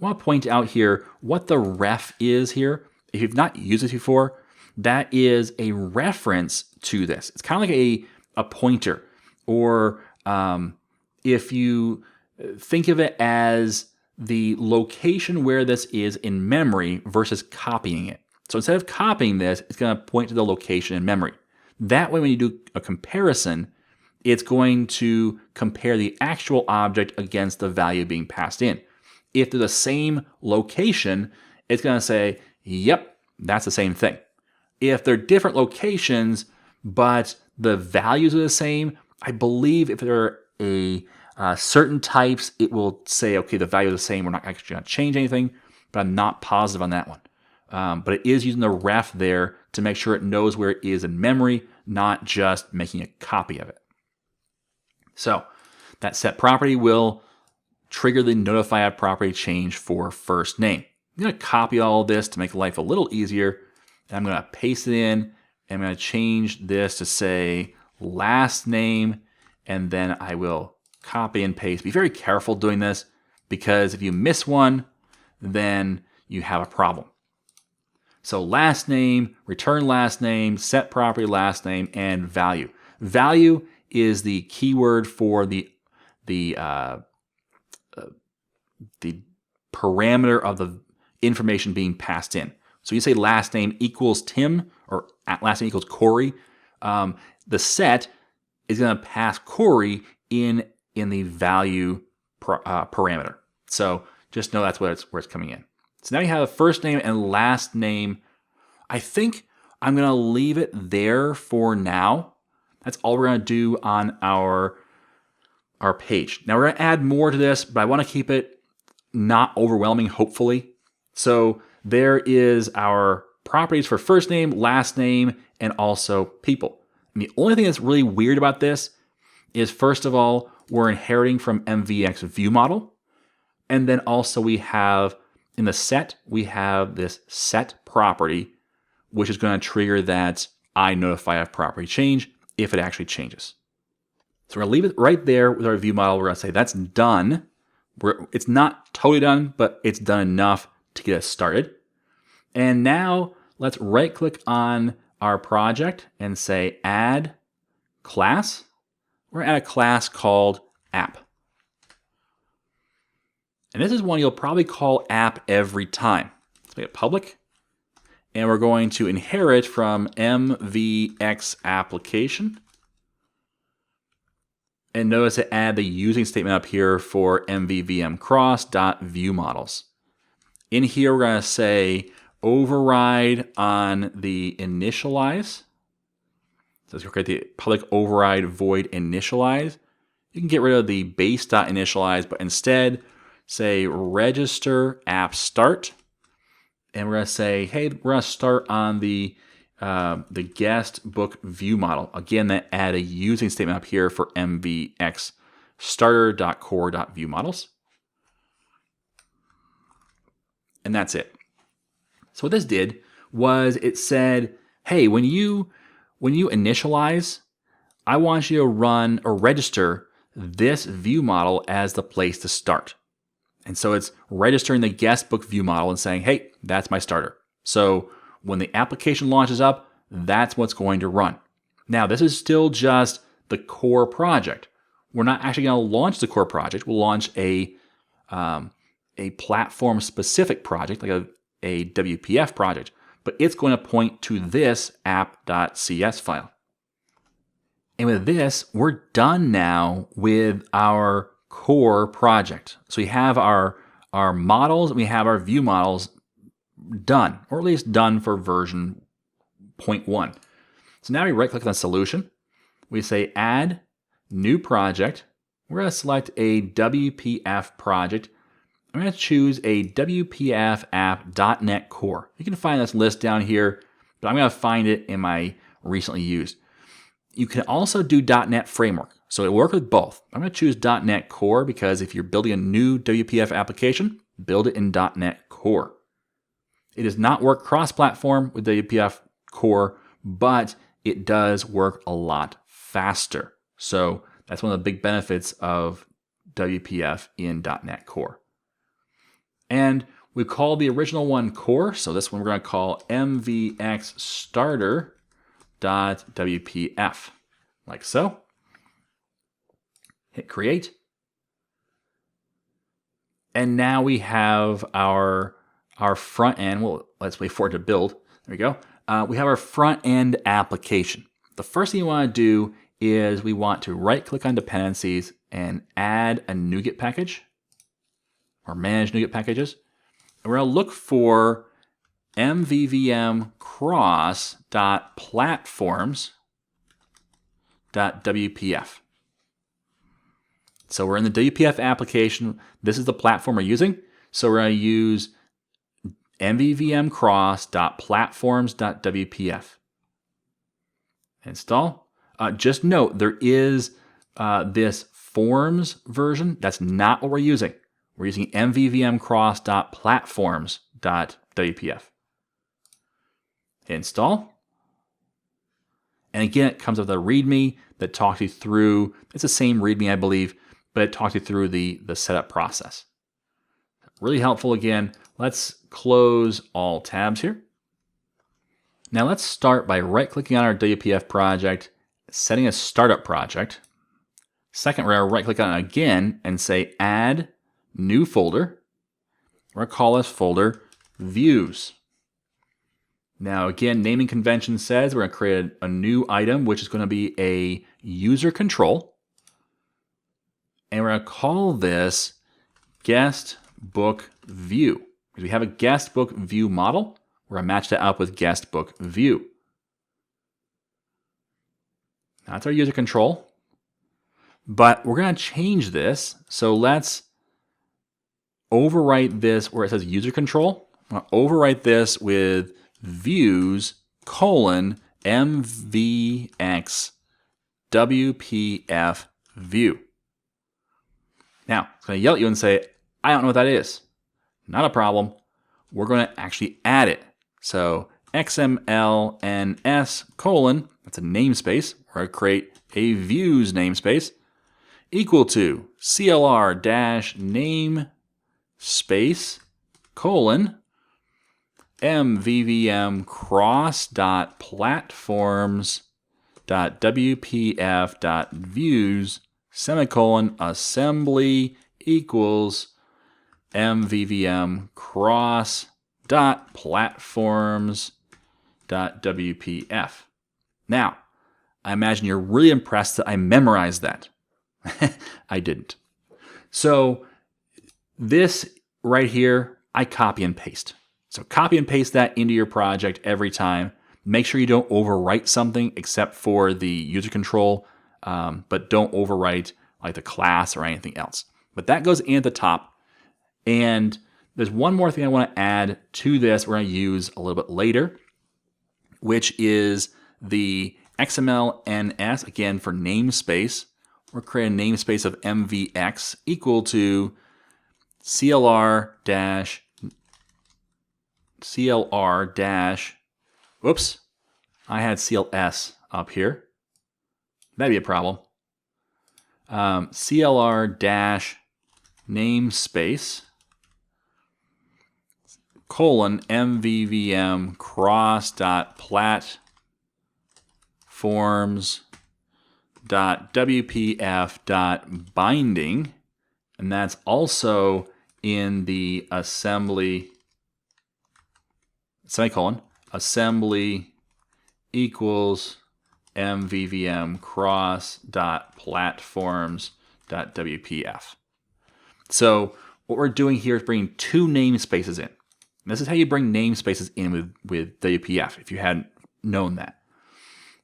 want to point out here what the ref is here. If you've not used this before, that is a reference to this. It's kind of like a pointer, or if you think of it as the location where this is in memory versus copying it. So instead of copying this, it's going to point to the location in memory. That way, when you do a comparison, it's going to compare the actual object against the value being passed in. If they're the same location, it's going to say, yep, that's the same thing. If they're different locations, but the values are the same, I believe if there are certain types, it will say, okay, the value is the same. We're not actually going to change anything, but I'm not positive on that one. But it is using the ref there to make sure it knows where it is in memory, not just making a copy of it. So that set property will trigger the notify a property change for first name. I'm going to copy all of this to make life a little easier. And I'm going to paste it in, and I'm going to change this to say last name, and then I will copy and paste. Be very careful doing this, because if you miss one, then you have a problem. So last name, return last name, set property last name, and value. Value is the keyword for the parameter of the information being passed in. So you say last name equals Tim, or last name equals Corey. The set is going to pass Corey in the value parameter. So just know that's where it's coming in. So now you have a first name and last name. I think I'm going to leave it there for now. That's all we're going to do on our page. Now we're going to add more to this, but I want to keep it not overwhelming, hopefully. So there is our properties for first name, last name, and also people. And the only thing that's really weird about this is, first of all, we're inheriting from MVX view model. And then also we have, in the set, we have this set property, which is going to trigger that iNotify a property change if it actually changes. So we're going to leave it right there with our view model. We're going to say that's done. It's not totally done, but it's done enough to get us started. And now let's right click on our project and say add class. We're going to add a class called app. And this is one you'll probably call app every time. Let's make it public. And we're going to inherit from MVX application. And notice to add the using statement up here for MVVMCross.viewModels. In here, we're going to say override on the initialize. So let's create the public override void initialize. You can get rid of the base.initialize, but instead say register app start. And we're going to say, hey, we're going to start on the GuestBook view model. Again, that add a using statement up here for MVX starter.core.viewModels. And that's it. So what this did was it said, hey, when you initialize, I want you to run or register this view model as the place to start. And so it's registering the GuestBook view model and saying, hey, that's my starter. So when the application launches up, that's what's going to run. Now, this is still just the core project. We're not actually going to launch the core project. We'll launch a platform-specific project, like a WPF project, but it's going to point to this app.cs file. And with this, we're done now with our core project. So we have our models, and we have our view models done, or at least done for version 0.1. So now we right-click on solution. We say add new project. We're going to select a WPF project. I'm going to choose a WPF app.NET Core. You can find this list down here, but I'm going to find it in my recently used. You can also do .NET Framework. So it works with both. I'm going to choose .NET Core because if you're building a new WPF application, build it in .NET Core. It does not work cross-platform with WPF Core, but it does work a lot faster. So that's one of the big benefits of WPF in .NET Core. And we call the original one Core, so this one we're going to call MVX Starter.WPF, like so. Hit create. And now we have our front end. Well, let's wait for it to build. There we go. We have our front end application. The first thing you want to do is we want to right click on dependencies and add a NuGet package or manage NuGet packages. And we're going to look for MVVMCross.platforms.WPF. So we're in the WPF application. This is the platform we're using. So we're going to use MVVMCross.platforms.WPF. Install. Just note, there is this forms version. That's not what we're using. We're using MVVMCross.platforms.WPF. Install. And again, it comes with a README that talks you through, it's the same README, I believe, but it talks you through the setup process. Really helpful again. Let's close all tabs here. Now let's start by right-clicking on our WPF project, setting a startup project. Second, we're going to right-click on it again and say Add New Folder. We're going to call this folder Views. Now again, naming convention says we're going to create a new item, which is going to be a user control. And we're going to call this GuestBook View. Because we have a GuestBook View model, we're going to match that up with GuestBook View. Now that's our user control. But we're going to change this. So let's overwrite this where it says user control. I'm going to overwrite this with views : MVX WPF view. Now, it's going to yell at you and say, I don't know what that is. Not a problem. We're going to actually add it. So XMLNS : that's a namespace. We're going to create a views namespace equal to CLR-namespace : MVVMCross.platforms.wpf.views semicolon assembly equals MVVMCross.platforms.wpf. Now, I imagine you're really impressed that I memorized that. I didn't. So this right here, I copy and paste. So copy and paste that into your project every time. Make sure you don't overwrite something except for the user control, but don't overwrite like the class or anything else. But that goes in at the top. And there's one more thing I want to add to this we're going to use a little bit later, which is the XML-NS, again for namespace. We're creating a namespace of MVX equal to CLR whoops, I had CLS up here. That'd be a problem. CLR namespace colon MVVM cross.platforms.wpf.binding, and that's also in the assembly semicolon assembly equals MVVM cross.platforms.wpf. So what we're doing here is bringing two namespaces in. This is how you bring namespaces in with WPF, if you hadn't known that,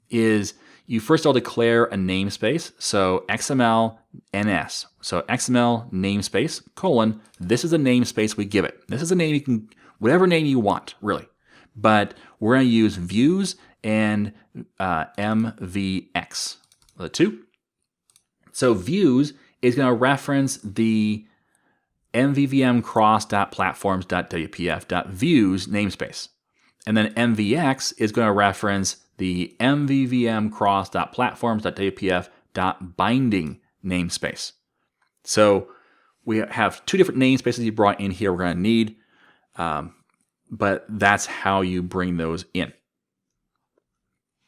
is you first of all declare a namespace, so XML-NS. So XML namespace, colon, this is a namespace we give it. This is a name you can, whatever name you want, really. But we're going to use views and MVX, the two. So views is going to reference the MVVM cross.platforms.wpf.views namespace. And then MVX is going to reference the MVVM cross.platforms.wpf.binding namespace. So we have two different namespaces you brought in here we're going to need, but that's how you bring those in.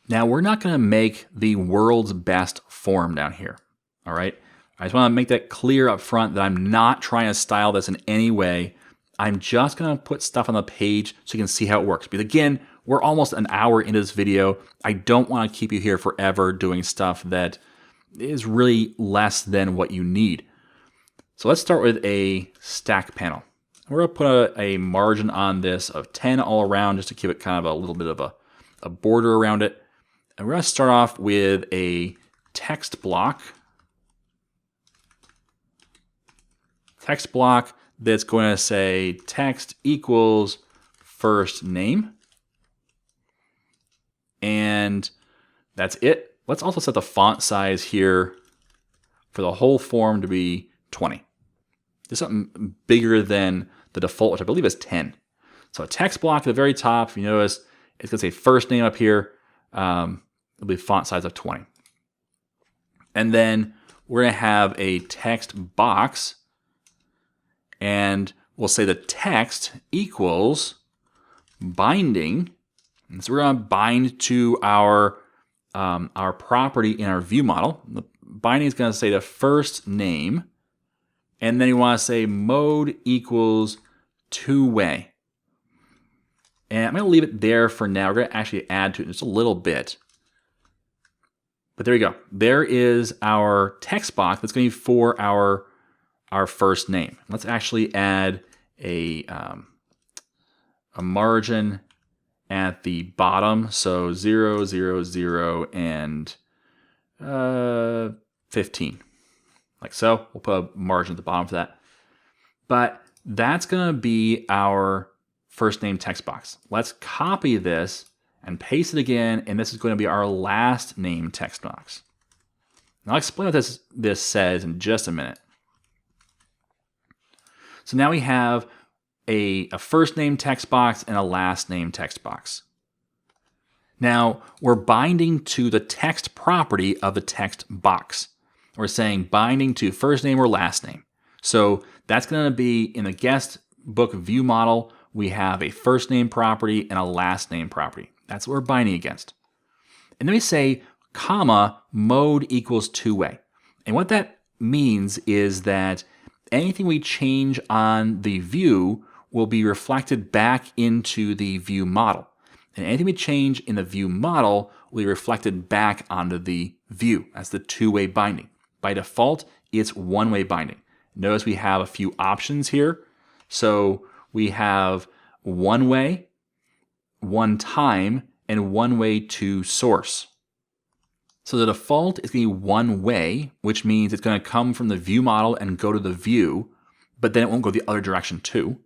Now, we're not going to make the world's best form down here, all right? I just want to make that clear up front that I'm not trying to style this in any way. I'm just going to put stuff on the page so you can see how it works. Because again, we're almost an hour into this video. I don't want to keep you here forever doing stuff that is really less than what you need. So let's start with a stack panel. We're going to put a margin on this of 10 all around just to keep it kind of a little bit of a border around it. And we're going to start off with a text block. Text block that's going to say text equals first name. And that's it. Let's also set the font size here for the whole form to be 20. There's something bigger than the default, which I believe is 10. So a text block at the very top, if you notice, it's going to say first name up here. It'll be font size of 20. And then we're going to have a text box. And we'll say the text equals binding. And so we're going to bind to our property in our view model. The binding is going to say the first name. And then you want to say mode equals two-way. And I'm going to leave it there for now. We're going to actually add to it just a little bit. But there you go. There is our text box that's going to be for our first name. Let's actually add a margin at the bottom. So 0, 0, 0, and 15. Like so. We'll put a margin at the bottom for that. But that's going to be our first name text box. Let's copy this and paste it again, and this is going to be our last name text box. Now I'll explain what this says in just a minute. So now we have a first name text box and a last name text box. Now we're binding to the text property of the text box. We're saying binding to first name or last name. So that's going to be in the GuestBook view model. we have a first name property and a last name property. That's what we're binding against. And then we say, comma, mode equals two-way. And what that means is that anything we change on the view will be reflected back into the view model. And anything we change in the view model will be reflected back onto the view. That's the two-way binding. By default, it's one-way binding. Notice we have a few options here. So we have one way, one time, and one way to source. So the default is going to be one way, which means it's going to come from the view model and go to the view, but then it won't go the other direction too.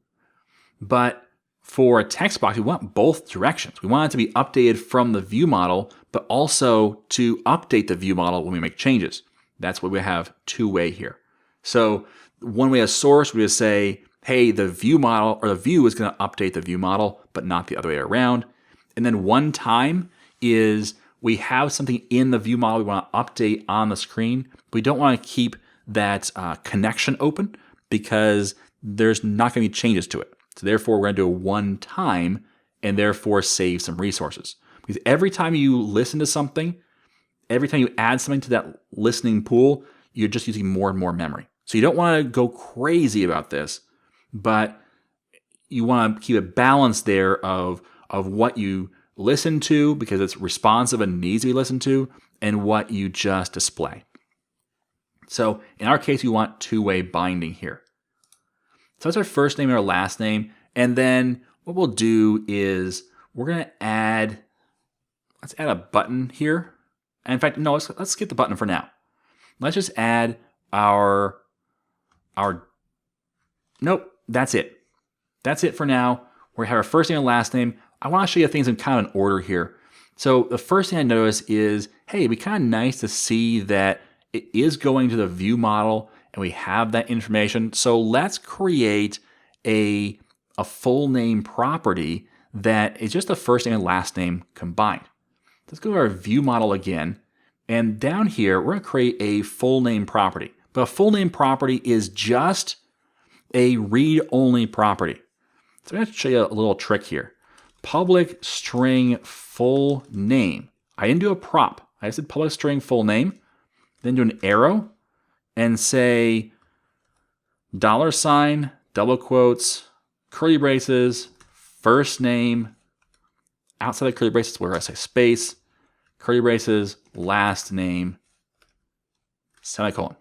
But for a text box, we want both directions. We want it to be updated from the view model, but also to update the view model when we make changes. That's why we have two-way here. So one way of source, we would say, hey, the view model or the view is going to update the view model, but not the other way around. And then one time is we have something in the view model we want to update on the screen. We don't want to keep that connection open because there's not going to be changes to it. So therefore, we're going to do a one time and therefore save some resources. Because every time you listen to something, every time you add something to that listening pool, you're just using more and more memory. So you don't want to go crazy about this, but you want to keep a balance there of what you listen to because it's responsive and needs to be listened to, and what you just display. So in our case, we want two-way binding here. So that's our first name and our last name. And then what we'll do is we're going to let's add a button here. And in fact, no, let's skip the button for now. Let's just add nope, that's it. That's it for now. We have our first name and last name. I want to show you things in kind of an order here. So the first thing I notice is, hey, it'd be kind of nice to see that it is going to the view model and we have that information. So let's create a full name property that is just the first name and last name combined. Let's go to our view model again. And down here, we're going to create a full name property. But a full name property is just a read-only property. So I'm going to show you a little trick here. Public string full name. I didn't do a prop. I just did public string full name, then do an arrow and say $, double quotes, curly braces, first name, outside the curly braces where I say space, curly braces, last name, semicolon.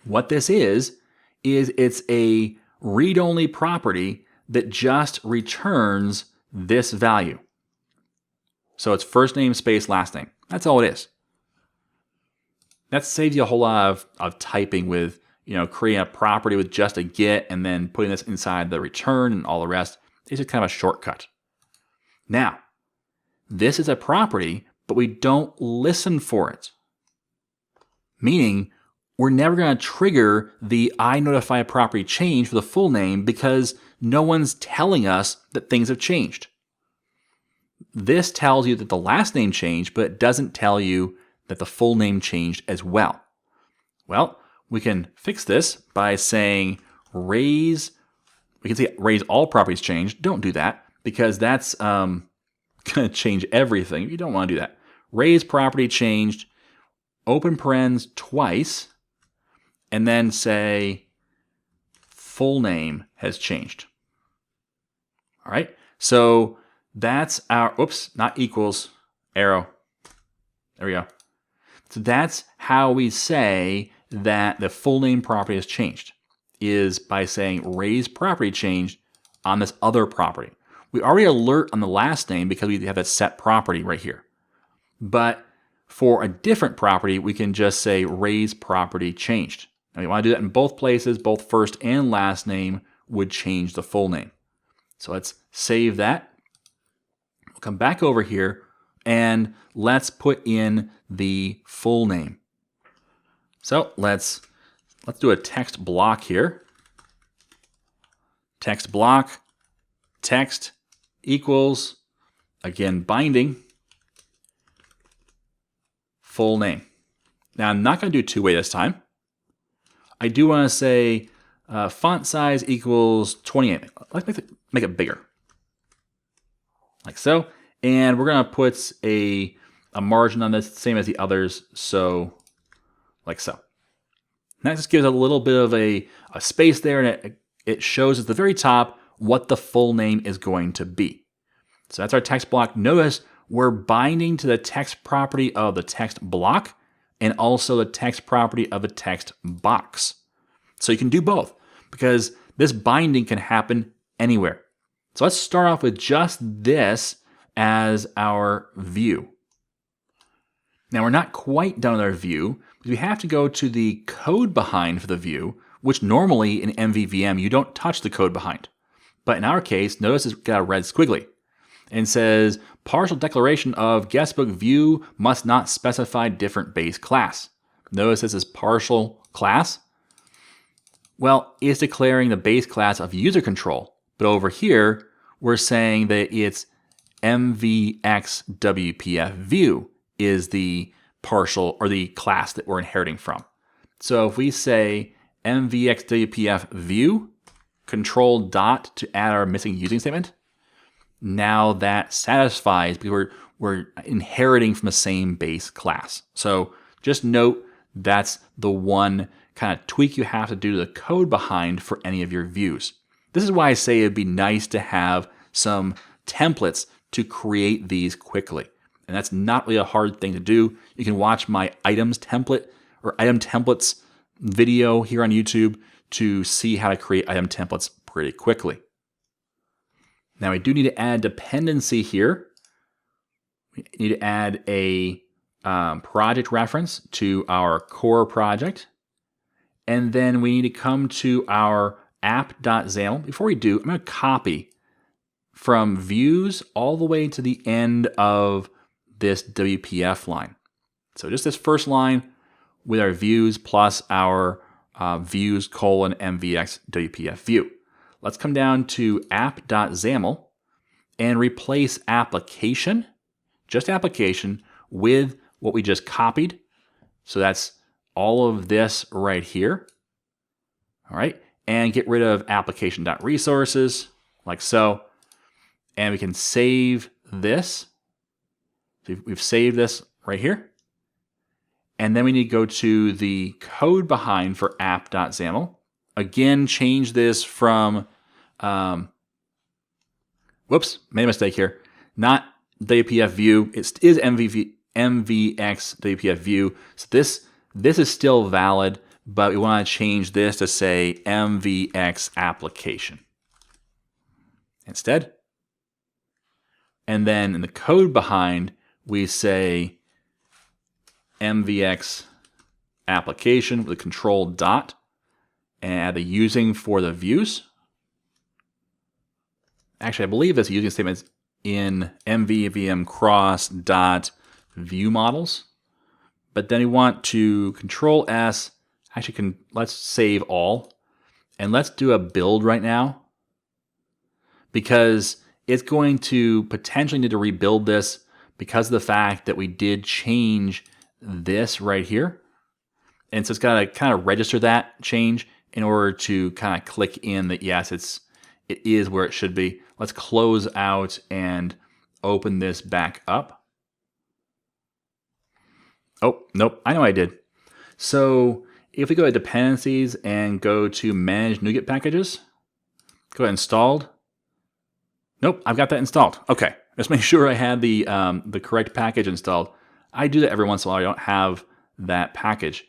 What this is it's a read-only property that just returns this value. So it's first name, space, last name. That's all it is. That saves you a whole lot of typing with, creating a property with just a get and then putting this inside the return and all the rest. It's just kind of a shortcut. Now, this is a property, but we don't listen for it. Meaning, we're never going to trigger the iNotify property change for the full name because no one's telling us that things have changed. This tells you that the last name changed, but it doesn't tell you that the full name changed as well. Well, we can fix this by saying raise. We can say raise all properties changed. Don't do that because that's going to change everything. You don't want to do that. Raise property changed, open parens twice, and then say full name has changed. All right, so that's our, not equals, arrow. There we go. So that's how we say that the full name property has changed, is by saying raise property changed on this other property. We already alert on the last name because we have that set property right here. But for a different property, we can just say raise property changed. Now you want to do that in both places, both first and last name would change the full name. So let's save that. We'll come back over here and let's put in the full name. So let's do a text block here. Text block, text equals, again, binding, full name. Now I'm not going to do two-way this time. I do want to say font size equals 28. Let's make it bigger, like so. And we're going to put a margin on this, same as the others, so like so. And that just gives a little bit of a space there, and it shows at the very top what the full name is going to be. So that's our text block. Notice we're binding to the text property of the text block and also the text property of the text box. So you can do both because this binding can happen anywhere. So let's start off with just this as our view. Now we're not quite done with our view because we have to go to the code behind for the view, which normally in MVVM you don't touch the code behind. But in our case, notice it's got a red squiggly and says partial declaration of GuestBook view must not specify different base class. Notice this is partial class. Well, it's declaring the base class of user control, but over here we're saying that it's MVXWPF view is the partial or the class that we're inheriting from. So if we say MVXWPF view control dot to add our missing using statement, now that satisfies because we're inheriting from the same base class. So just note that's the one kind of tweak you have to do to the code behind for any of your views. This is why I say it'd be nice to have some templates to create these quickly. And that's not really a hard thing to do. You can watch my items template or item templates video here on YouTube to see how to create item templates pretty quickly. Now we do need to add dependency here. We need to add a project reference to our core project. And then we need to come to our app.xaml. Before we do, I'm going to copy from views all the way to the end of this WPF line. So just this first line with our views plus our views : MVX WPF view. Let's come down to app.xaml and replace application, just application, with what we just copied. So that's all of this right here. All right, and get rid of application.resources like so. And we can save this. So we've saved this right here. And then we need to go to the code behind for app.xaml. Again, change this from, whoops, made a mistake here. Not WPF view, it is MVX WPF view. So this is still valid, but we want to change this to say MVX application instead. And then in the code behind, we say MVX application with a control dot and add the using for the views. Actually, I believe this using statement is in MVVMCross dot view models. But then we want to control S. Actually, let's save all. And let's do a build right now because it's going to potentially need to rebuild this because of the fact that we did change this right here. And so it's got to kind of register that change in order to kind of click in that, yes, it is where it should be. Let's close out and open this back up. Oh, nope, I know I did. So if we go to dependencies and go to manage NuGet packages, go ahead installed. Nope, I've got that installed. Okay, let's make sure I had the correct package installed. I do that every once in a while. I don't have that package.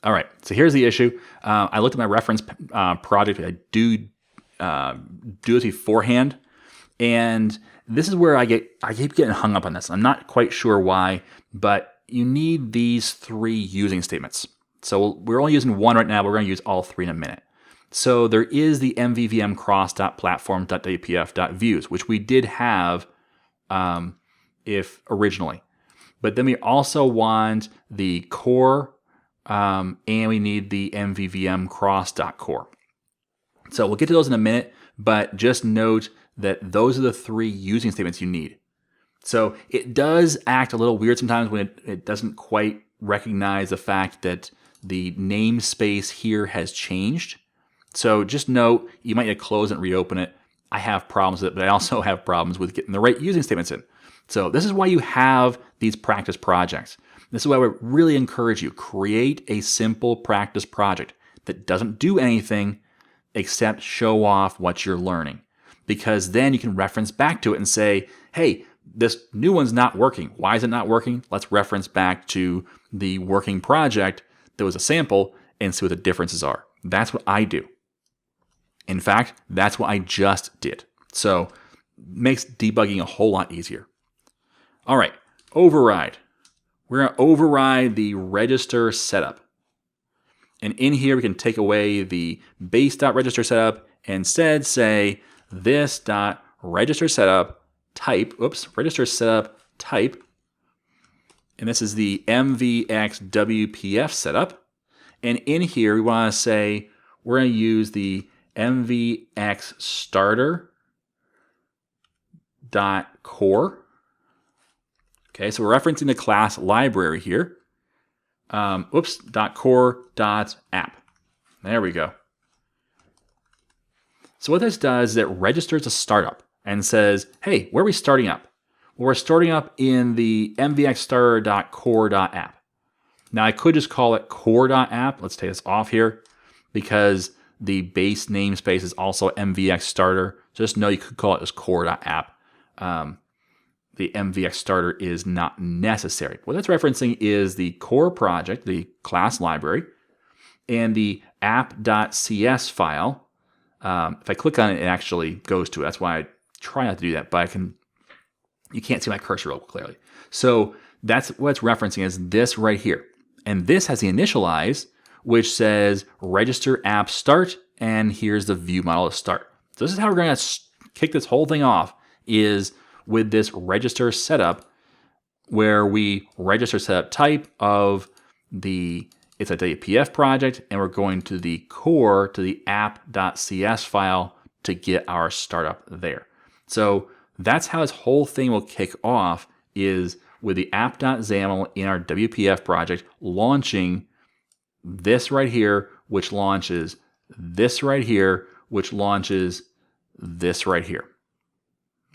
All right, so here's the issue. I looked at my reference project. I do it beforehand, and this is where I keep getting hung up on this. I'm not quite sure why, but you need these three using statements. So we're only using one right now, but we're going to use all three in a minute. So there is the MVVMCross.platform.wpf.views, which we did have if originally. But then we also want the core, and we need the MVVMCross.core. So we'll get to those in a minute, but just note that those are the three using statements you need. So it does act a little weird sometimes when it doesn't quite recognize the fact that the namespace here has changed. So just note, you might need to close it and reopen it. I have problems with it, but I also have problems with getting the right using statements in. So this is why you have these practice projects. This is why we really encourage you, create a simple practice project that doesn't do anything except show off what you're learning. Because then you can reference back to it and say, hey, this new one's not working. Why is it not working? Let's reference back to the working project that was a sample and see what the differences are. That's what I do. In fact, that's what I just did. So makes debugging a whole lot easier. All right, override. We're going to override the register setup. And in here, we can take away the base.register setup and instead say this.register setup type, register setup type. And this is the MVXWPF setup. And in here, we want to say we're going to use the MVXStarter.core. Okay, so we're referencing the class library here. .core.app. There we go. So what this does is it registers a startup and says, hey, where are we starting up? Well, we're starting up in the MVXStarter.core.app. Now I could just call it core.app. Let's take this off here because the base namespace is also MVX Starter. Just know you could call it as core.app. The MVX Starter is not necessary. What that's referencing is the core project, the class library, and the app.cs file. If I click on it, it actually goes to it. That's why I try not to do that, but you can't see my cursor real clearly. So that's what it's referencing is this right here. And this has the initialize, which says register app start, and here's the view model to start. So this is how we're going to kick this whole thing off, is with this register setup, where we register setup type of it's a WPF project, and we're going to the core, to the app.cs file to get our startup there. So that's how this whole thing will kick off, is with the app.xaml in our WPF project launching this right here, which launches this right here, which launches this right here.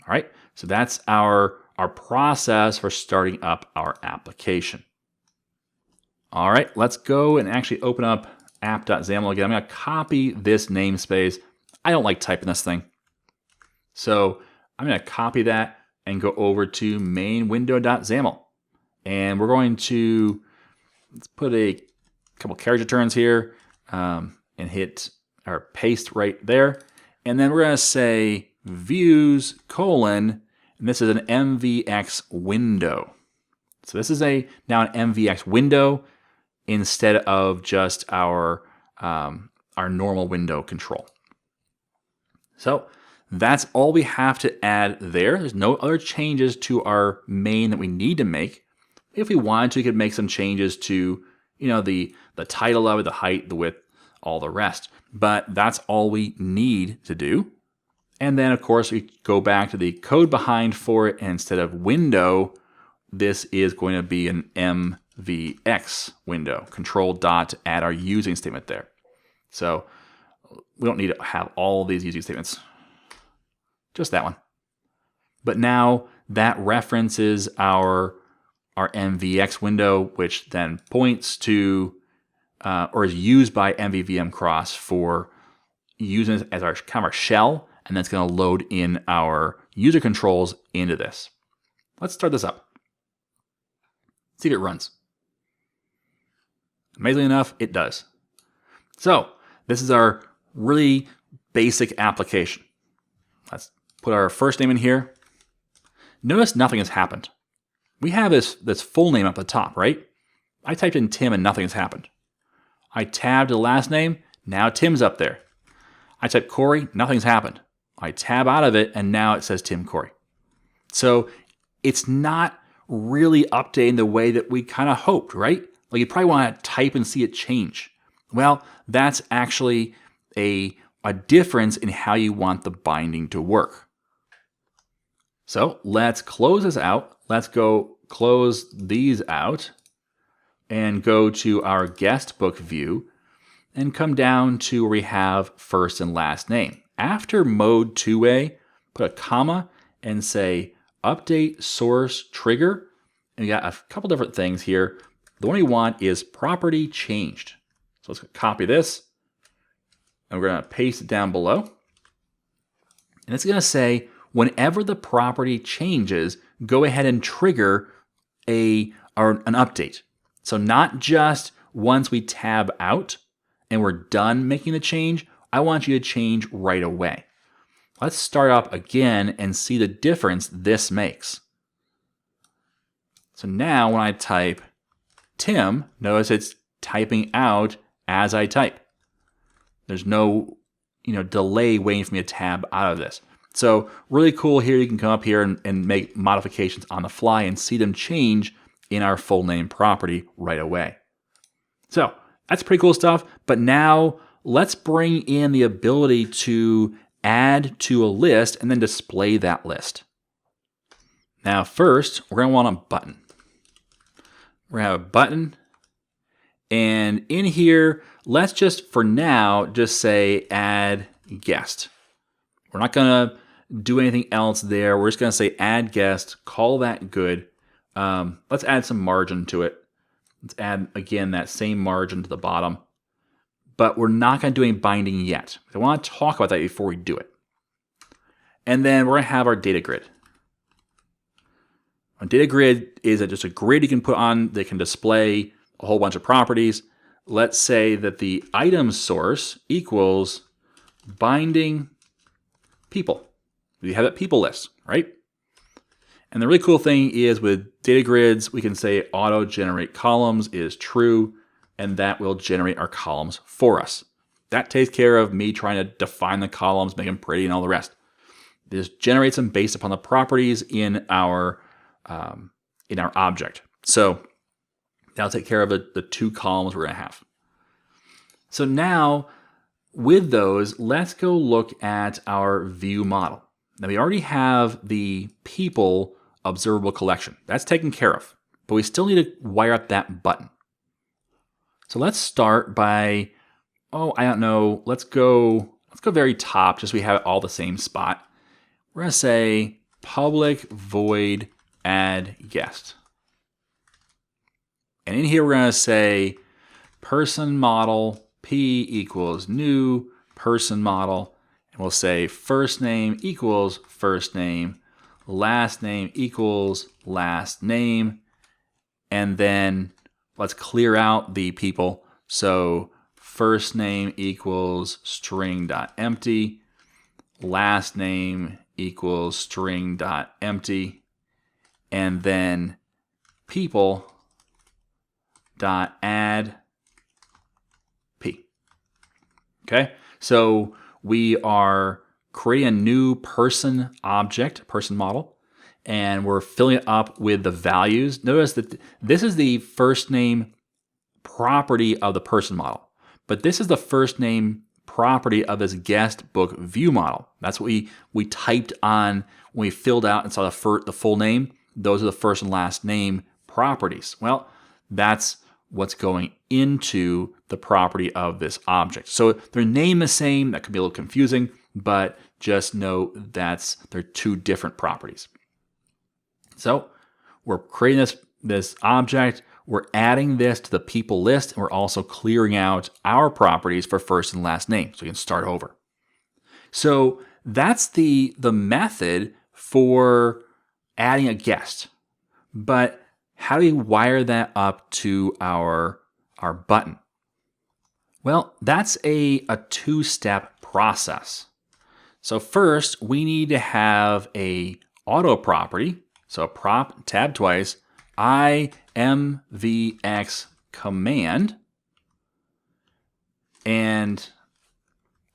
All right, so that's our process for starting up our application. All right, let's go and actually open up app.xaml again. I'm going to copy this namespace. I don't like typing this thing. So I'm going to copy that and go over to main window.xaml. And we're going to, let's put a couple carriage returns here and hit our paste right there. And then we're going to say views : and this is an MVX window. So this is now an MVX window instead of just our normal window control. So that's all we have to add there. There's no other changes to our main that we need to make. If we wanted to, we could make some changes to, the title of it, the height, the width, all the rest. But that's all we need to do. And then, of course, we go back to the code behind for it, and instead of window, this is going to be an MVX window. Control dot to add our using statement there. So we don't need to have all these using statements. Just that one. But now that references our MVX window, which then points to or is used by MVVMCross for using it as our kind of our shell, and that's going to load in our user controls into this. Let's start this up. See if it runs. Amazingly enough, it does. So this is our really basic application. Let's put our first name in here. Notice nothing has happened. We have this full name up at the top, right? I typed in Tim and nothing has happened. I tabbed the last name, now Tim's up there. I typed Corey, nothing's happened. I tab out of it, and now it says Tim Corey. So it's not really updating the way that we kind of hoped, right? Like you probably want to type and see it change. Well, that's actually a difference in how you want the binding to work. So let's close this out. Let's go close these out. and go to our GuestBook view and come down to where we have first and last name. After mode two-way, put a comma and say update source trigger. And we got a couple different things here. The one we want is property changed. So let's copy this and we're going to paste it down below. And it's going to say whenever the property changes, go ahead and trigger an update. So not just once we tab out and we're done making the change, I want you to change right away. Let's start up again and see the difference this makes. So now when I type Tim, notice it's typing out as I type. There's no delay waiting for me to tab out of this. So really cool here. You can come up here and make modifications on the fly and see them change in our full name property right away. So that's pretty cool stuff. But now let's bring in the ability to add to a list and then display that list. Now first, we're going to want a button. We're going to have a button. And in here, let's just, for now, just say add guest. We're not going to do anything else there. We're just going to say add guest, call that good. Let's add some margin to it. Let's add, again, that same margin to the bottom. But we're not going to do any binding yet. I want to talk about that before we do it. And then we're going to have our data grid. A data grid is just a grid you can put on that can display a whole bunch of properties. Let's say that the item source equals binding people. We have that people list, right? And the really cool thing is with data grids, we can say auto generate columns is true, and that will generate our columns for us. That takes care of me trying to define the columns, make them pretty, and all the rest. It just generates them based upon the properties in our object. So that'll take care of the two columns we're going to have. So now with those, let's go look at our view model. Now we already have the people observable collection. That's taken care of, but we still need to wire up that button. So let's start by, let's go very top, just so we have it all the same spot. We're going to say public void add guest. And in here we're going to say person model P equals new person model. And we'll say first name equals first name, last name equals last name. And then let's clear out the people. So first name equals string.empty, last name equals string.empty, and then people dot add p. Okay, so we are creating a new person object, person model, and we're filling it up with the values. Notice that this is the first name property of the person model, but this is the first name property of this GuestBook view model. That's what we typed on when we filled out and saw the full name. Those are the first and last name properties. Well, that's what's going into the property of this object. So their name is the same. That could be a little confusing, but just know they're two different properties. So we're creating this object. We're adding this to the people list, and we're also clearing out our properties for first and last name. So we can start over. So that's the method for adding a guest. But how do we wire that up to our button? Well, that's a two-step process. So first, we need to have a auto property. So prop, tab twice, IMVX command, and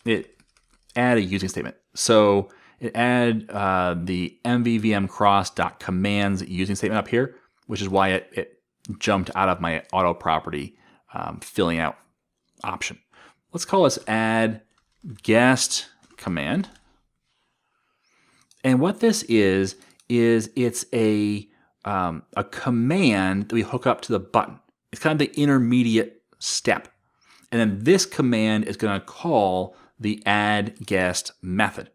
it add a using statement. So it added the MVVMCross.commands using statement up here, which is why it jumped out of my auto property filling out option. Let's call this add guest command. And what this is it's a command that we hook up to the button. It's kind of the intermediate step. And then this command is going to call the add guest method.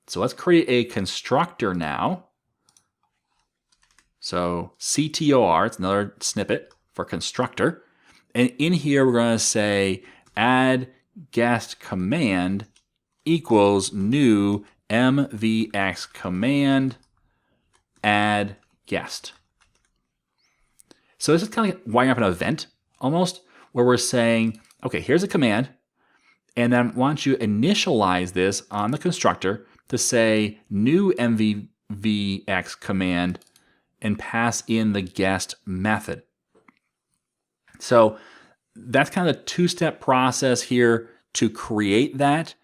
So let's create a constructor now. So CTOR, it's another snippet for constructor. And in here, we're going to say add guest command equals new MVX command add guest. So this is kind of like wiring up an event almost, where we're saying, okay, here's a command, and then once you initialize this on the constructor to say new MVVX command and pass in the guest method. So that's kind of a two-step process here to create that.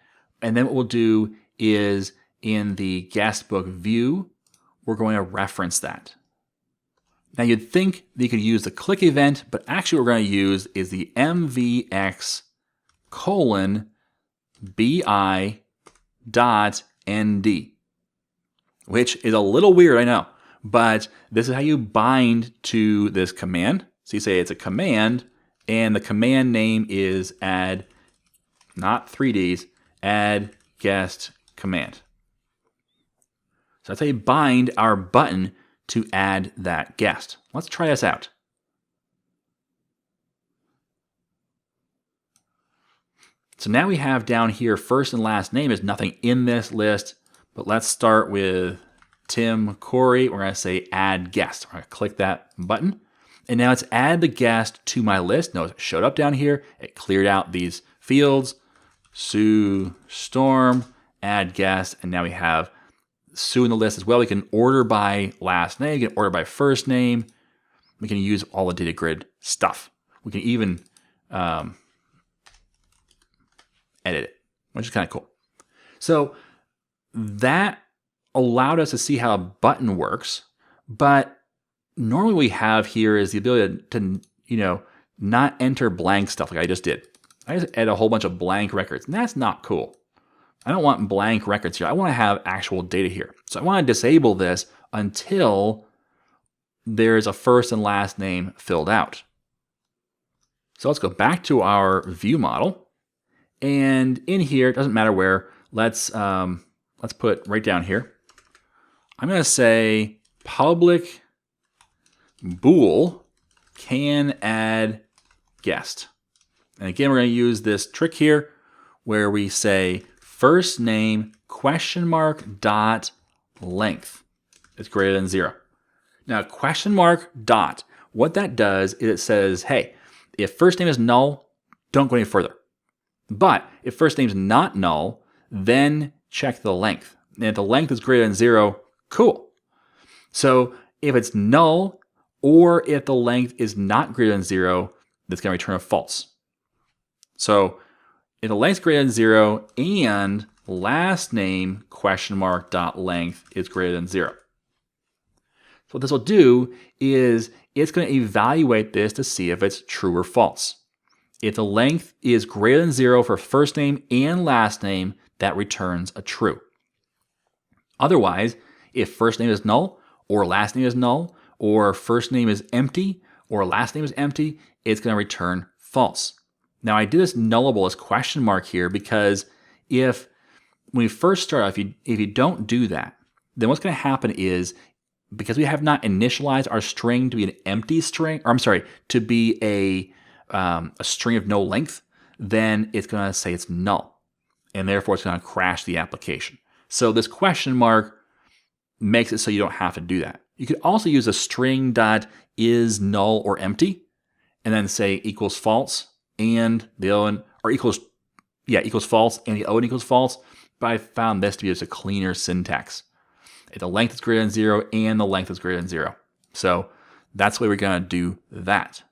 And then what we'll do is in the GuestBook view, we're going to reference that. Now you'd think that you could use the click event, but actually what we're going to use is the MVX BI.ND, which is a little weird, I know, but this is how you bind to this command. So you say it's a command, and the command name is add, not 3Ds, add guest command. So that's how you bind our button to add that guest. Let's try this out. So now we have down here first and last name is nothing in this list, but let's start with Tim Corey. We're going to say add guest. We're going to click that button. And now it's add the guest to my list. Notice it showed up down here. It cleared out these fields. Sue Storm, add guest. And now we have Sue in the list as well. We can order by last name. We can order by first name. We can use all the data grid stuff. We can even edit it, which is kind of cool. So that allowed us to see how a button works, but normally what we have here is the ability to not enter blank stuff like I just did. I just add a whole bunch of blank records, and that's not cool. I don't want blank records here. I want to have actual data here. So I want to disable this until there's a first and last name filled out. So let's go back to our view model. And in here, it doesn't matter where, let's put right down here. I'm going to say public bool can add guest. And again, we're going to use this trick here where we say first name question mark dot length is greater than 0. Now question mark dot, what that does is it says, hey, if first name is null, don't go any further. But if first name is not null, then check the length. And if the length is greater than 0, cool. So if it's null or if the length is not greater than 0, that's going to return a false. So if the length is greater than 0 and last name question mark dot length is greater than 0. So what this will do is it's going to evaluate this to see if it's true or false. If the length is greater than 0 for first name and last name, that returns a true. Otherwise, if first name is null or last name is null or first name is empty or last name is empty, it's going to return false. Now I did this nullable as question mark here because when we first start out, if you don't do that, then what's going to happen is because we have not initialized our string to be an empty string, or I'm sorry, to be a string of no length, then it's going to say it's null. And therefore, it's going to crash the application. So this question mark makes it so you don't have to do that. You could also use a string dot is null or empty, and then say equals false and the other one, or equals false and the other one equals false. But I found this to be just a cleaner syntax. If the length is greater than 0 and the length is greater than 0. So that's the way we're going to do that.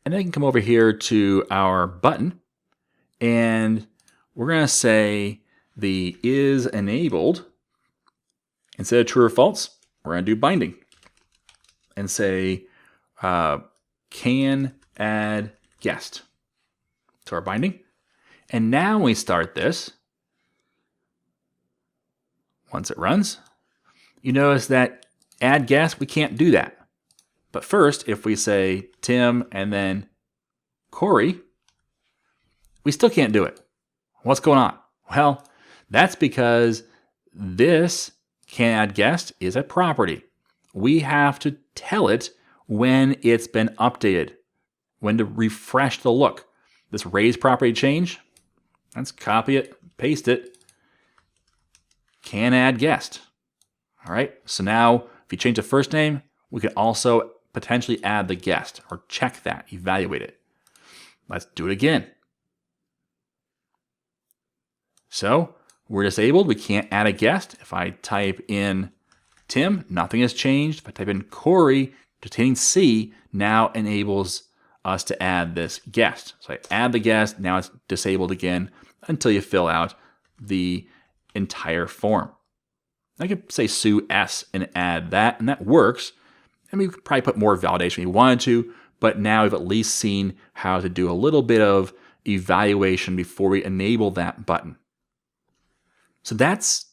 And then we can come over here to our button, and we're going to say the is enabled. Instead of true or false, we're going to do binding and say can add guest to our binding. And now when we start this, once it runs, you notice that add guest, we can't do that But first, if we say Tim and then Corey, we still can't do it. What's going on? Well, that's because this can add guest is a property. We have to tell it when it's been updated, when to refresh the look. This raise property change, let's copy it, paste it, can add guest. All right, so now if you change the first name, we can also potentially add the guest or check that, evaluate it. Let's do it again. So we're disabled, we can't add a guest. If I type in Tim, nothing has changed. If I type in Corey, just hitting C now enables us to add this guest. So I add the guest, now it's disabled again until you fill out the entire form. I could say Sue S and add that, and that works. And we could probably put more validation if we wanted to, but now we've at least seen how to do a little bit of evaluation before we enable that button. So that's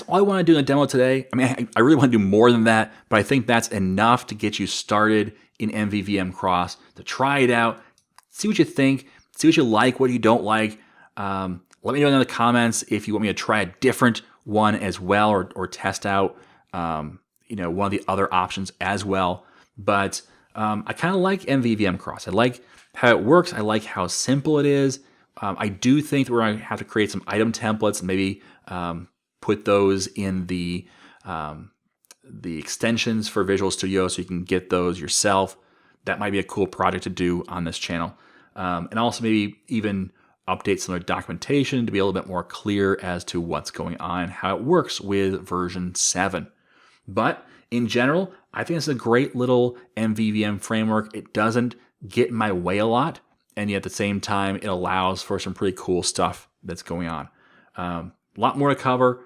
all I want to do in the demo today. I mean, I really want to do more than that, but I think that's enough to get you started in MVVM Cross, to try it out, see what you think, see what you like, what you don't like. Let me know in the comments if you want me to try a different one as well, or test out one of the other options as well. But I kind of like MVVM Cross. I like how it works. I like how simple it is. I do think that we're going to have to create some item templates and maybe put those in the extensions for Visual Studio so you can get those yourself. That might be a cool project to do on this channel. And also maybe even update some of the documentation to be a little bit more clear as to what's going on and how it works with version 7. But in general, I think it's a great little MVVM framework. It doesn't get in my way a lot, and yet at the same time, it allows for some pretty cool stuff that's going on. A lot more to cover.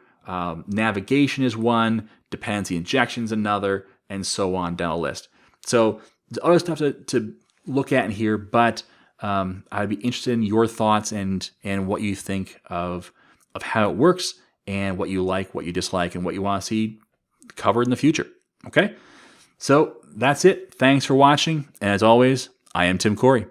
Navigation is one, dependency injection is another, and so on down the list. So there's other stuff to look at in here, but I'd be interested in your thoughts and what you think of how it works and what you like, what you dislike, and what you want to see covered in the future. Okay? So that's it. Thanks for watching. And as always, I am Tim Corey.